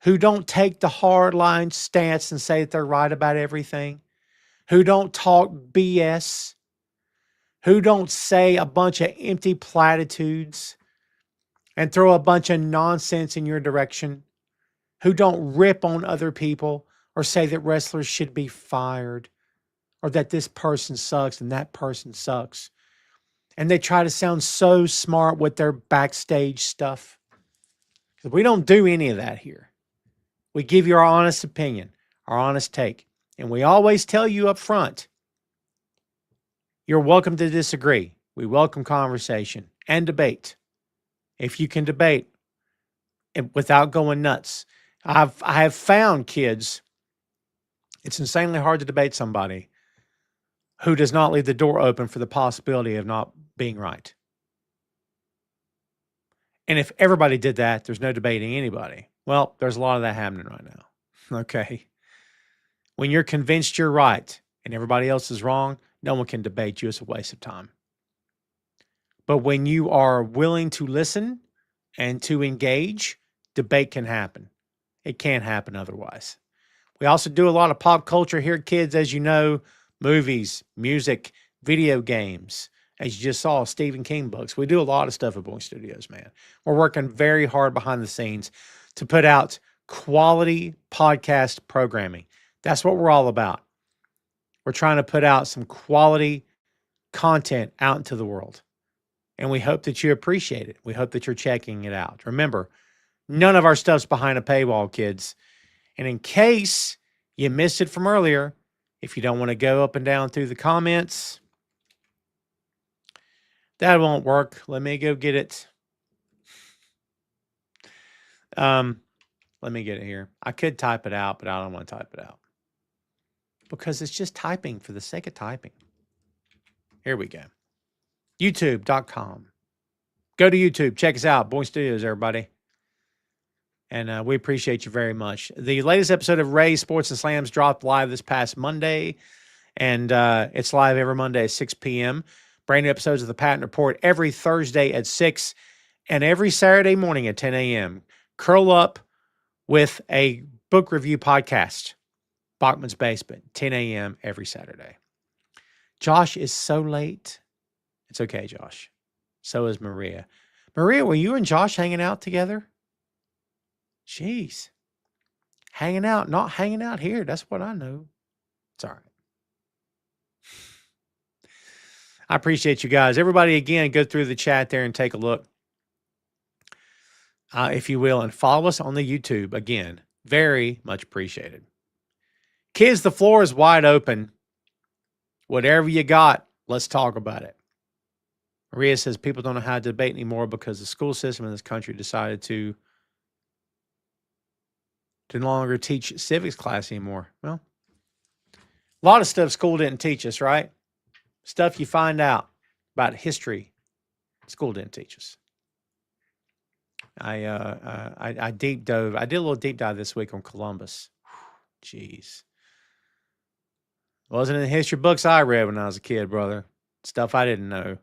who don't take the hard line stance and say that they're right about everything, who don't talk BS, who don't say a bunch of empty platitudes and throw a bunch of nonsense in your direction, who don't rip on other people or say that wrestlers should be fired or that this person sucks and that person sucks. And they try to sound so smart with their backstage stuff. We don't do any of that here. We give you our honest opinion, our honest take. And we always tell you up front, you're welcome to disagree. We welcome conversation and debate. If you can debate without going nuts. I have found, kids, it's insanely hard to debate somebody who does not leave the door open for the possibility of not being right. And if everybody did that, there's no debating anybody. Well, there's a lot of that happening right now. Okay. When you're convinced you're right and everybody else is wrong, no one can debate you. It's a waste of time. But when you are willing to listen and to engage, debate can happen. It can't happen otherwise. We also do a lot of pop culture here, kids, as you know, movies, music, video games. As you just saw, Stephen King books. We do a lot of stuff at Boink Studios, man. We're working very hard behind the scenes to put out quality podcast programming. That's what we're all about. We're trying to put out some quality content out into the world. And we hope that you appreciate it. We hope that you're checking it out. Remember, none of our stuff's behind a paywall, kids. And in case you missed it from earlier, if you don't want to go up and down through the comments, that won't work. Let me go get it. Let me get it here. I could type it out, but I don't want to type it out because it's just typing for the sake of typing. Here we go. YouTube.com. Go to YouTube. Check us out. Boink Studios, everybody. And we appreciate you very much. The latest episode of Ray's Sports and Slams dropped live this past Monday. And it's live every Monday at 6 p.m. Brand new episodes of the Patton Report every Thursday at 6 and every Saturday morning at 10 a.m. Curl up with a book review podcast. Bachman's Basement, 10 a.m. every Saturday. Josh is so late. It's okay, Josh. So is Maria. Maria, were you and Josh hanging out together? Jeez. Hanging out, not hanging out here. That's what I know. It's all right. I appreciate you guys. Everybody, again, go through the chat there and take a look, if you will, and follow us on the YouTube. Again, very much appreciated. Kids, the floor is wide open. Whatever you got, let's talk about it. Maria says people don't know how to debate anymore because the school system in this country decided to no longer teach civics class anymore. Well, a lot of stuff school didn't teach us, right? Stuff you find out about history, school didn't teach us. I deep dove. I did a little deep dive this week on Columbus. Jeez. Wasn't in the history books I read when I was a kid, brother. Stuff I didn't know.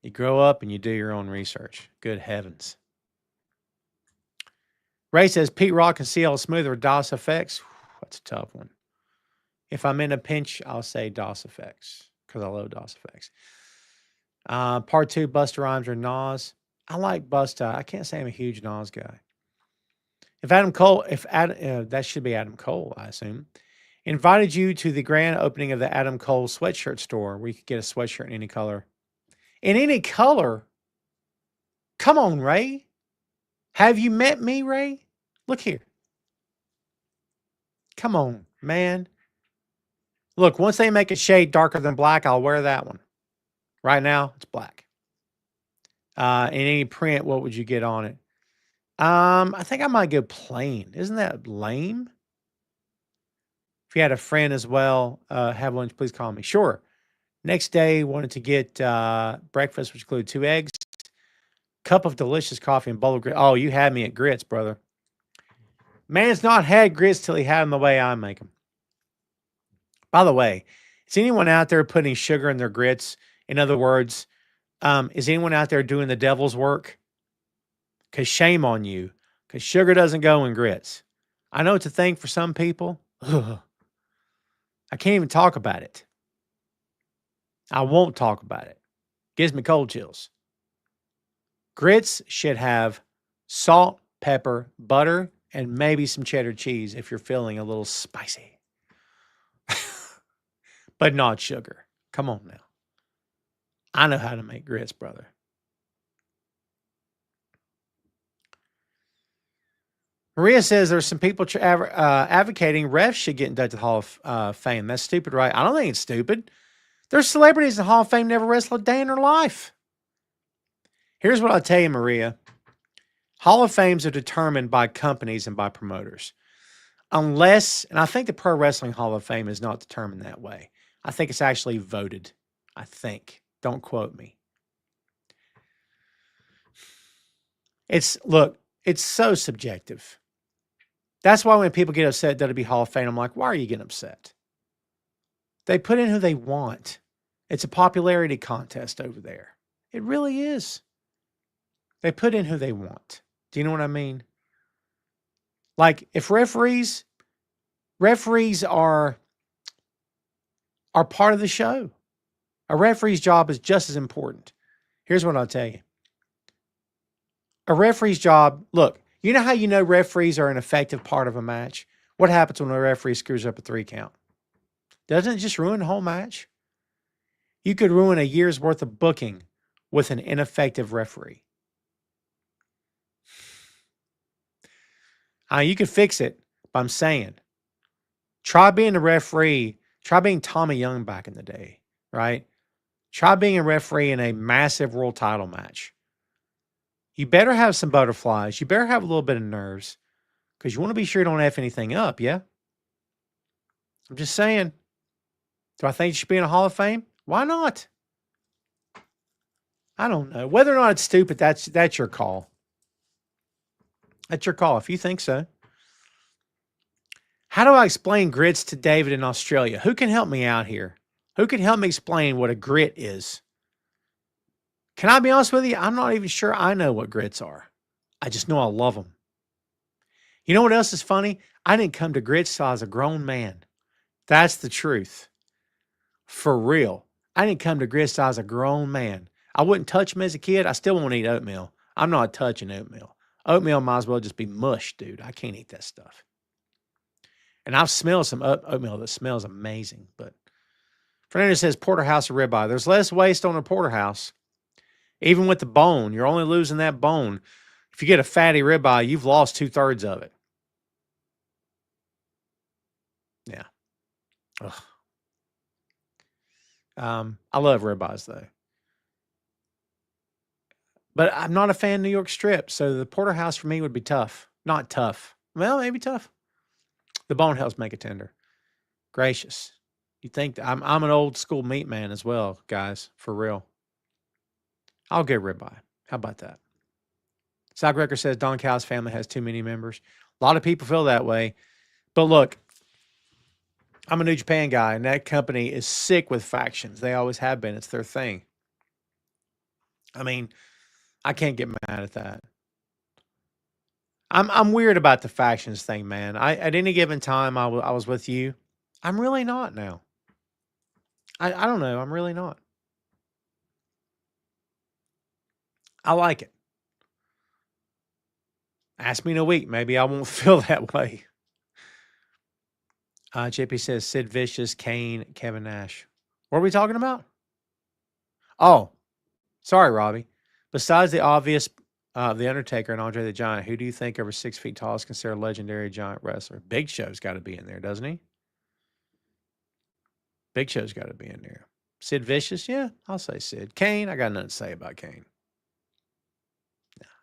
You grow up and you do your own research. Good heavens. Ray says Pete Rock and CL Smooth are DOS effects. That's a tough one. If I'm in a pinch, I'll say DOS effects because I love DOS effects. Part 2, Busta Rhymes or Nas. I like Busta. I can't say I'm a huge Nas guy. That should be Adam Cole, I assume, invited you to the grand opening of the Adam Cole sweatshirt store where you could get a sweatshirt in any color. In any color? Come on, Ray. Have you met me, Ray? Look here. Come on, man. Look, once they make a shade darker than black, I'll wear that one. Right now, it's black. In any print, what would you get on it? I think I might go plain. Isn't that lame? If you had a friend as well, have lunch, please call me. Sure. Next day, wanted to get breakfast, which included 2 eggs, cup of delicious coffee, and bowl of grits. Oh, you had me at grits, brother. Man's not had grits till he had them the way I make them. By the way, is anyone out there putting sugar in their grits? In other words, is anyone out there doing the devil's work? Because shame on you, because sugar doesn't go in grits. I know it's a thing for some people. Ugh. I can't even talk about it. I won't talk about it. Gives me cold chills. Grits should have salt, pepper, butter, and maybe some cheddar cheese if you're feeling a little spicy. But not sugar. Come on now. I know how to make grits, brother. Maria says there's some people advocating refs should get inducted to the Hall of Fame. That's stupid, right? I don't think it's stupid. There's celebrities in the Hall of Fame never wrestled a day in their life. Here's what I'll tell you, Maria. Hall of Fames are determined by companies and by promoters. Unless, and I think the Pro Wrestling Hall of Fame is not determined that way. I think it's actually voted. I think. Don't quote me. It's so subjective. That's why when people get upset at WWE Hall of Fame, I'm like, why are you getting upset? They put in who they want. It's a popularity contest over there. It really is. They put in who they want. Do you know what I mean? Like, if referees are part of the show. A referee's job is just as important. Here's what I'll tell you. A referee's job, look, you know how you know referees are an effective part of a match? What happens when a referee screws up a 3 count? Doesn't it just ruin the whole match? You could ruin a year's worth of booking with an ineffective referee. You could fix it, but I'm saying, try being a referee. Try being Tommy Young back in the day, right? Try being a referee in a massive world title match. You better have some butterflies. You better have a little bit of nerves because you want to be sure you don't F anything up, yeah? I'm just saying. Do I think you should be in a Hall of Fame? Why not? I don't know. Whether or not it's stupid, that's your call. That's your call if you think so. How do I explain grits to David in Australia? Who can help me out here? Who can help me explain what a grit is? Can I be honest with you? I'm not even sure I know what grits are. I just know I love them. You know what else is funny? I didn't come to grits till I was a grown man. That's the truth. For real. I didn't come to grits till I was a grown man. I wouldn't touch them as a kid. I still won't eat oatmeal. I'm not touching oatmeal. Oatmeal might as well just be mush, dude. I can't eat that stuff. And I've smelled some oatmeal that smells amazing. But Fernando says porterhouse or ribeye. There's less waste on a porterhouse. Even with the bone, you're only losing that bone. If you get a fatty ribeye, you've lost 2/3 of it. Yeah. Ugh. I love ribeyes, though. But I'm not a fan of New York strip, so the porterhouse for me would be tough. Not tough. Well, maybe tough. The bone helps make it tender. Gracious. You think I'm an old school meat man as well, guys, for real. I'll get ribeye. How about that? Sockrecker says Don Callis family has too many members. A lot of people feel that way. But look, I'm a New Japan guy, and that company is sick with factions. They always have been. It's their thing. I mean, I can't get mad at that. I'm weird about the factions thing, man. At any given time, I was with you. I'm really not now. I don't know. I'm really not. I like it. Ask me in a week. Maybe I won't feel that way. JP says Sid Vicious, Kane, Kevin Nash. What are we talking about? Oh, sorry, Robbie. Besides the obvious, The Undertaker and Andre the Giant, who do you think over 6 feet tall is considered a legendary giant wrestler? Big Show's got to be in there, doesn't he? Big Show's got to be in there. Sid Vicious? Yeah, I'll say Sid. Kane? I got nothing to say about Kane.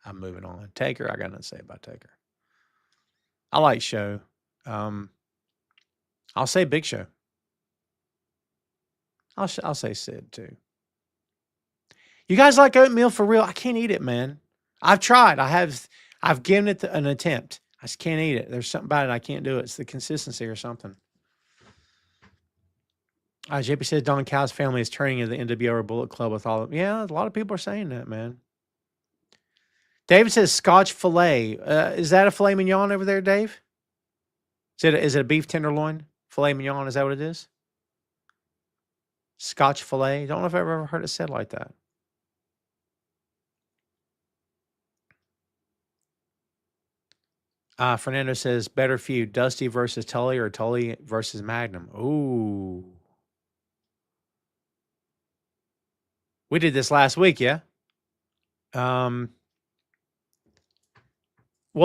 I'm moving on. Taker? I got nothing to say about Taker. I like Show. I'll say Big Show. I'll say Sid too. You guys like oatmeal for real? I can't eat it, man. I've tried. I've given it an attempt. I just can't eat it. There's something about it I can't do it. It's the consistency or something. JP says Don Callis' family is turning into the NWO or Bullet Club with all of them. Yeah, a lot of people are saying that, man. David says Scotch filet. Is that a filet mignon over there, Dave? Is it a beef tenderloin? Filet mignon, is that what it is? Scotch filet. Don't know if I've ever heard it said like that. Fernando says better feud, Dusty versus Tully or Tully versus Magnum. Ooh. We did this last week, yeah? Well,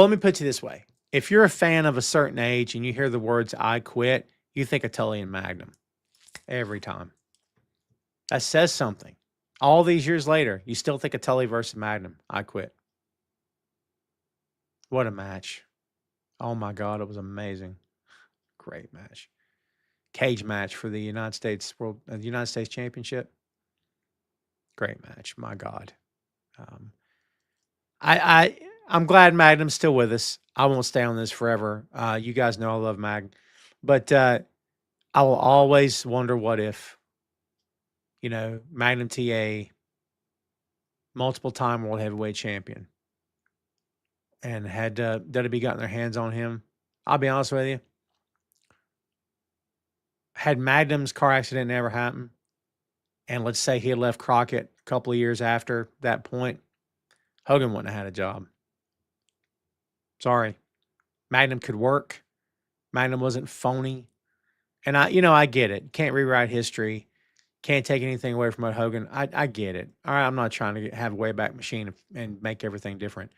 let me put you this way. If you're a fan of a certain age and you hear the words I quit, you think of Tully and Magnum. Every time. That says something. All these years later, you still think of Tully versus Magnum. I quit. What a match. Oh my God, it was amazing. Great match. Cage match for the United States Championship. Great match. My God. I'm glad Magnum's still with us. I won't stay on this forever. You guys know I love Mag. But I will always wonder what if, Magnum TA, multiple-time world heavyweight champion, and had WWE gotten their hands on him. I'll be honest with you. Had Magnum's car accident never happened, and let's say he had left Crockett a couple of years after that point, Hogan wouldn't have had a job. Sorry. Magnum could work. Magnum wasn't phony. And I get it. Can't rewrite history. Can't take anything away from Hogan. I get it. All right, I'm not trying to have a way back machine and make everything different.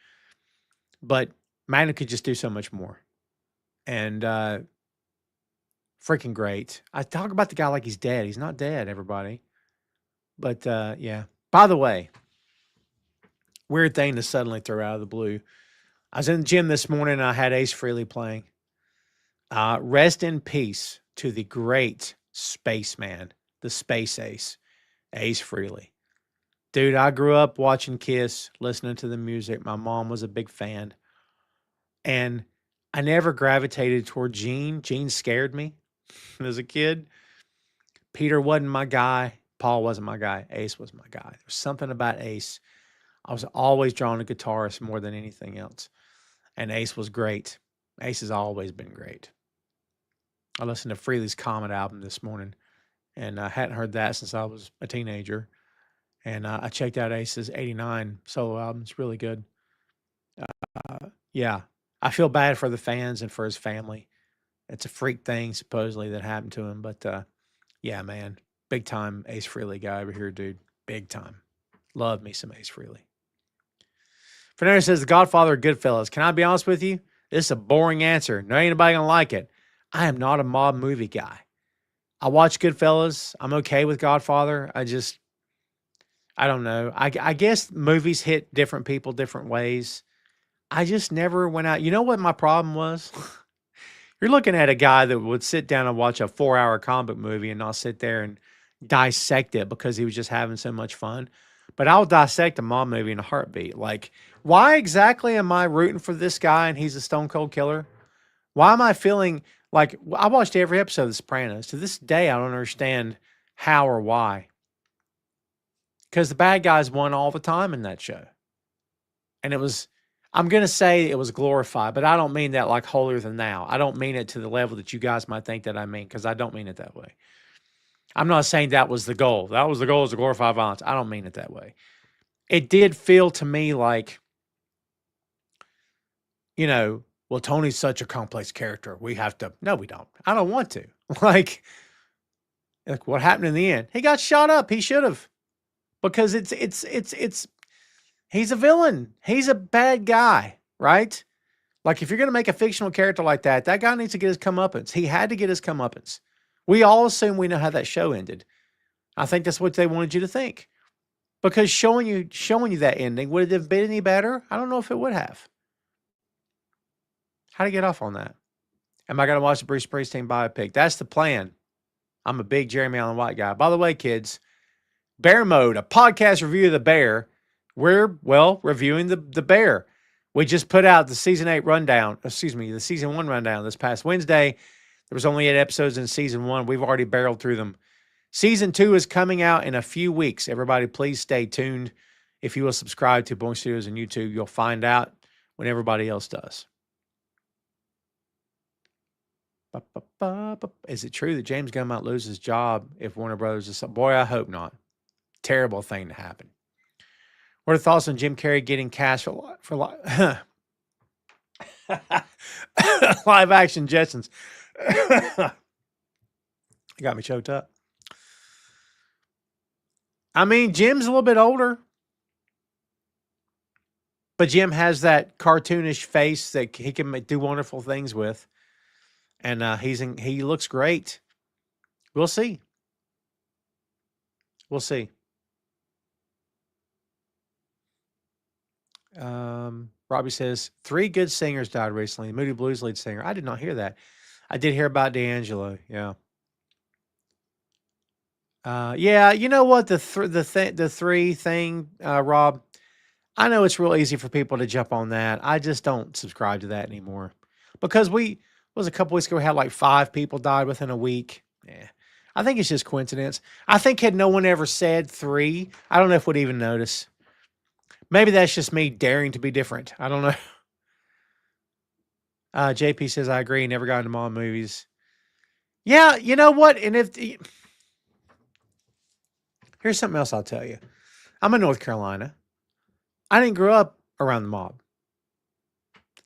But Magnum could just do so much more. And freaking great. I talk about the guy like he's dead. He's not dead, everybody. But yeah. By the way, weird thing to suddenly throw out of the blue. I was in the gym this morning and I had Ace Frehley playing. Rest in peace to the great spaceman, the space ace, Ace Frehley. Dude, I grew up watching Kiss, listening to the music. My mom was a big fan. And I never gravitated toward Gene. Gene scared me as a kid. Peter wasn't my guy. Paul wasn't my guy. Ace was my guy. There's something about Ace. I was always drawn to guitarists more than anything else. And Ace was great. Ace has always been great. I listened to Frehley's Comet album this morning, and I hadn't heard that since I was a teenager. And I checked out Ace's 89 solo album. It's really good. Yeah, I feel bad for the fans and for his family. It's a freak thing, supposedly, that happened to him. But, yeah, man, big time Ace Frehley guy over here, dude. Big time. Love me some Ace Frehley. Fernando says, The Godfather of Goodfellas. Can I be honest with you? This is a boring answer. No, ain't nobody going to like it. I am not a mob movie guy. I watch Goodfellas. I'm okay with Godfather. I don't know. I guess movies hit different people different ways. I just never went out. You know what my problem was? You're looking at a guy that would sit down and watch a 4-hour comic book movie and not sit there and dissect it because he was just having so much fun. but I'll dissect a mob movie in a heartbeat. Like, why exactly am I rooting for this guy and he's a stone cold killer? Why am I feeling like I watched every episode of The Sopranos? To this day, I don't understand how or why. Because the bad guys won all the time in that show. And it was, I'm going to say it was glorified, but I don't mean that like holier than thou. I don't mean it to the level that you guys might think that I mean, because I don't mean it that way. I'm not saying that was the goal. That was the goal, is to glorify violence. I don't mean it that way. It did feel to me like, you know, well, Tony's such a complex character. We have to, no, we don't. I don't want to. Like what happened in the end? He got shot up. He should have. Because he's a villain. He's a bad guy, right? Like if you're going to make a fictional character like that, that guy needs to get his comeuppance. He had to get his comeuppance. We all assume we know how that show ended. I think that's what they wanted you to think. Because showing you that ending, would it have been any better? I don't know if it would have. How to get off on that? Am I going to watch the Bruce Springsteen biopic? That's the plan. I'm a big Jeremy Allen White guy. By the way, kids, Bear Mode, a podcast review of The Bear. We're, reviewing the Bear. We just put out the season 1 rundown this past Wednesday. There was only 8 episodes in season 1. We've already barreled through them. Season 2 is coming out in a few weeks. Everybody, please stay tuned. If you will subscribe to Boink Studios and YouTube, you'll find out when everybody else does. Is it true that James Gunn might lose his job if Warner Brothers is... Boy, I hope not. Terrible thing to happen. What are the thoughts on Jim Carrey getting cash for live action Jetsons? You got me choked up. I mean, Jim's a little bit older, but Jim has that cartoonish face that he can do wonderful things with, and he looks great. We'll see. We'll see. Robbie says 3 good singers died recently. Moody Blues lead singer. I did not hear that. I did hear about D'Angelo. Yeah. Yeah. You know what? The 3 thing, Rob. I know it's real easy for people to jump on that. I just don't subscribe to that anymore because was a couple weeks ago we had like 5 people died within a week. Yeah. I think it's just coincidence. I think had no one ever said 3, I don't know if we'd even notice. Maybe that's just me daring to be different. I don't know. JP says, I agree. Never got into mom movies. Yeah, you know what? And here's something else I'll tell you. I'm in North Carolina. I didn't grow up around the mob.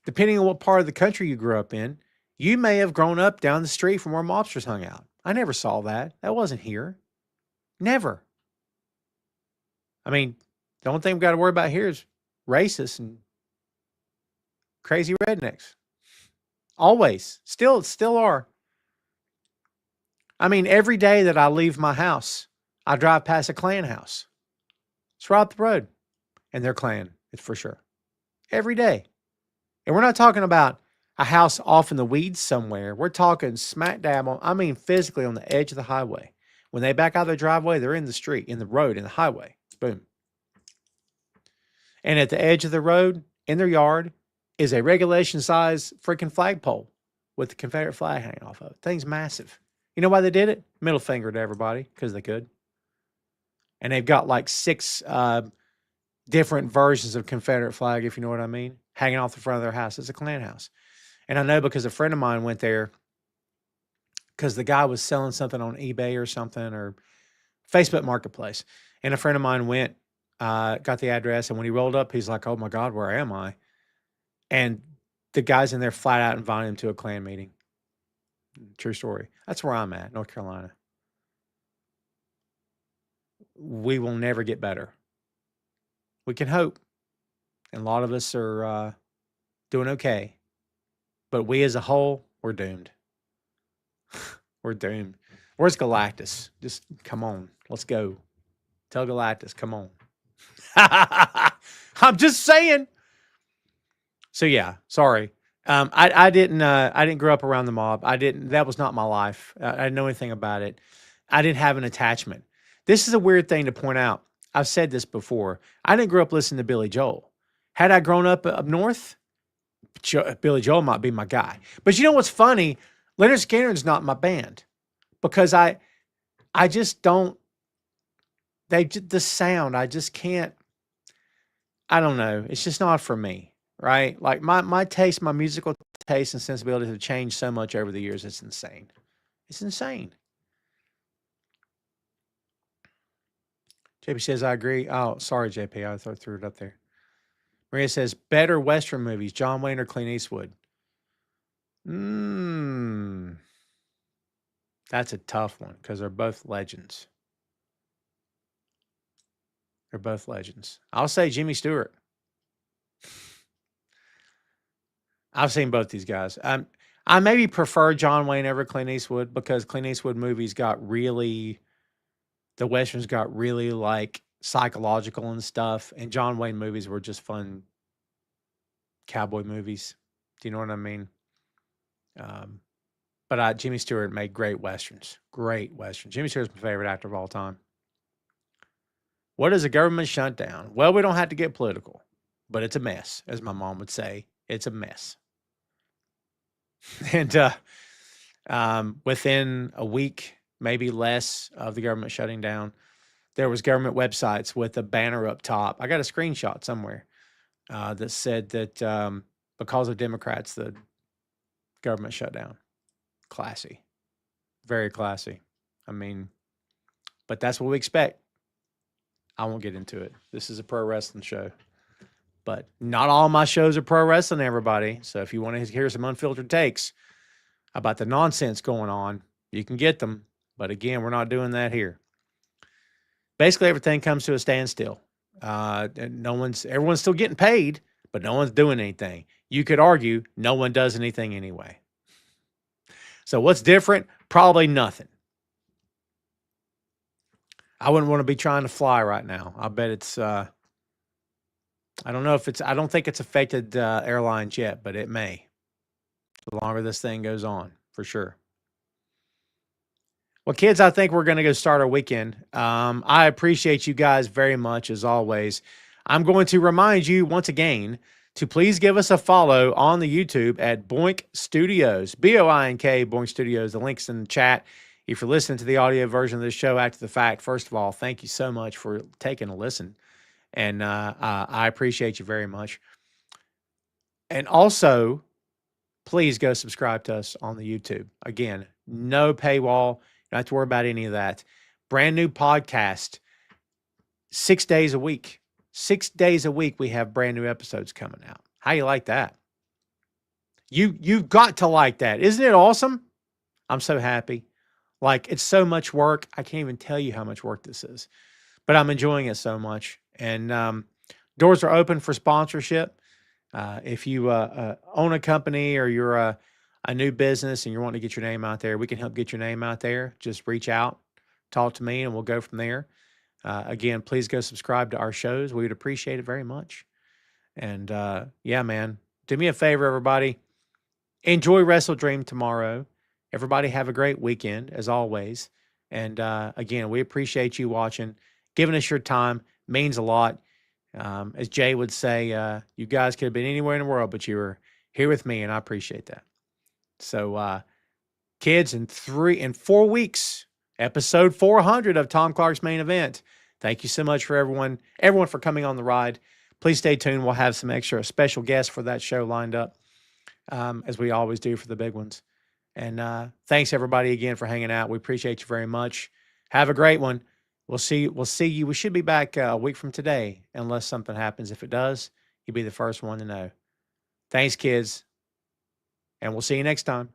Depending on what part of the country you grew up in, you may have grown up down the street from where mobsters hung out. I never saw that. That wasn't here. Never. I mean, the only thing we've got to worry about here is racists and crazy rednecks. Always. Still are. I mean, every day that I leave my house, I drive past a Klan house. It's right up the road. And they're Klan, it's for sure. Every day. And we're not talking about a house off in the weeds somewhere. We're talking smack dab on, physically on the edge of the highway. When they back out of their driveway, they're in the street, in the road, in the highway. Boom. And at the edge of the road, in their yard, is a regulation size freaking flagpole with the Confederate flag hanging off of it. Thing's massive. You know why they did it? Middle finger to everybody, because they could. And they've got like 6 different versions of Confederate flag, if you know what I mean, hanging off the front of their house. It's a Klan house. And I know because a friend of mine went there because the guy was selling something on eBay or something or Facebook Marketplace. And a friend of mine went, got the address, and when he rolled up, he's like, oh my God, where am I? And the guys in there flat out invited him to a Klan meeting. True story. That's where I'm at, North Carolina. We will never get better. We can hope. And a lot of us are doing okay. But we as a whole, we're doomed. We're doomed. Where's Galactus? Just come on. Let's go. Tell Galactus, come on. I'm just saying. So yeah, sorry. I didn't grow up around the mob. That was not my life. I didn't know anything about it. I didn't have an attachment. This is a weird thing to point out. I've said this before. I didn't grow up listening to Billy Joel. Had I grown up north, Billy Joel might be my guy. But you know what's funny? Leonard Skinner's not my band because I just don't. The sound. I just can't. I don't know. It's just not for me, right? Like my taste, my musical taste and sensibility have changed so much over the years. It's insane. It's insane. JP says, I agree. Oh, sorry, JP. I threw it up there. Maria says, better Western movies, John Wayne or Clint Eastwood? That's a tough one because they're both legends. They're both legends. I'll say Jimmy Stewart. I've seen both these guys. I maybe prefer John Wayne over Clint Eastwood because Clint Eastwood movies got really, the Westerns got really like psychological and stuff. And John Wayne movies were just fun cowboy movies. Do you know what I mean? But Jimmy Stewart made great Westerns. Great Westerns. Jimmy Stewart's my favorite actor of all time. What is a government shutdown? Well, we don't have to get political, but it's a mess, as my mom would say. It's a mess. And within a week, maybe less, of the government shutting down, there was government websites with a banner up top. I got a screenshot somewhere that said that because of Democrats, the government shut down. Classy. Very classy. I mean, but that's what we expect. I won't get into it. This is a pro wrestling show. But not all my shows are pro wrestling, everybody. So if you want to hear some unfiltered takes about the nonsense going on, you can get them. But again, we're not doing that here. Basically, everything comes to a standstill. Everyone's still getting paid, but no one's doing anything. You could argue no one does anything anyway. So what's different? Probably nothing. I wouldn't want to be trying to fly right now. I bet it's, I don't think it's affected airlines yet, but it may. The longer this thing goes on, for sure. Well, kids, I think we're going to go start our weekend. I appreciate you guys very much, as always. I'm going to remind you once again to please give us a follow on the YouTube at Boink Studios, Boink, Boink Studios. The link's in the chat. If you're listening to the audio version of this show after the fact, first of all, thank you so much for taking a listen. And I appreciate you very much. And also, please go subscribe to us on the YouTube. Again, no paywall. You don't have to worry about any of that. Brand new podcast, 6 days a week. 6 days a week, we have brand new episodes coming out. How you like that? You've got to like that. Isn't it awesome? I'm so happy. Like, it's so much work. I can't even tell you how much work this is. But I'm enjoying it so much. And doors are open for sponsorship. If you own a company or you're a new business and you're wanting to get your name out there, we can help get your name out there. Just reach out, talk to me, and we'll go from there. Again, please go subscribe to our shows. We would appreciate it very much. And yeah, man, do me a favor, everybody. Enjoy WrestleDream tomorrow. Everybody have a great weekend, as always. And again, we appreciate you watching, giving us your time. Means a lot. As Jay would say, you guys could have been anywhere in the world, but you were here with me, and I appreciate that. So, kids, in 4 weeks, episode 400 of Tom Clark's Main Event. Thank you so much for everyone for coming on the ride. Please stay tuned. We'll have some extra special guests for that show lined up, as we always do for the big ones. And thanks, everybody, again, for hanging out. We appreciate you very much. Have a great one. We'll see you. We should be back a week from today, unless something happens. If it does, you'll be the first one to know. Thanks, kids. And we'll see you next time.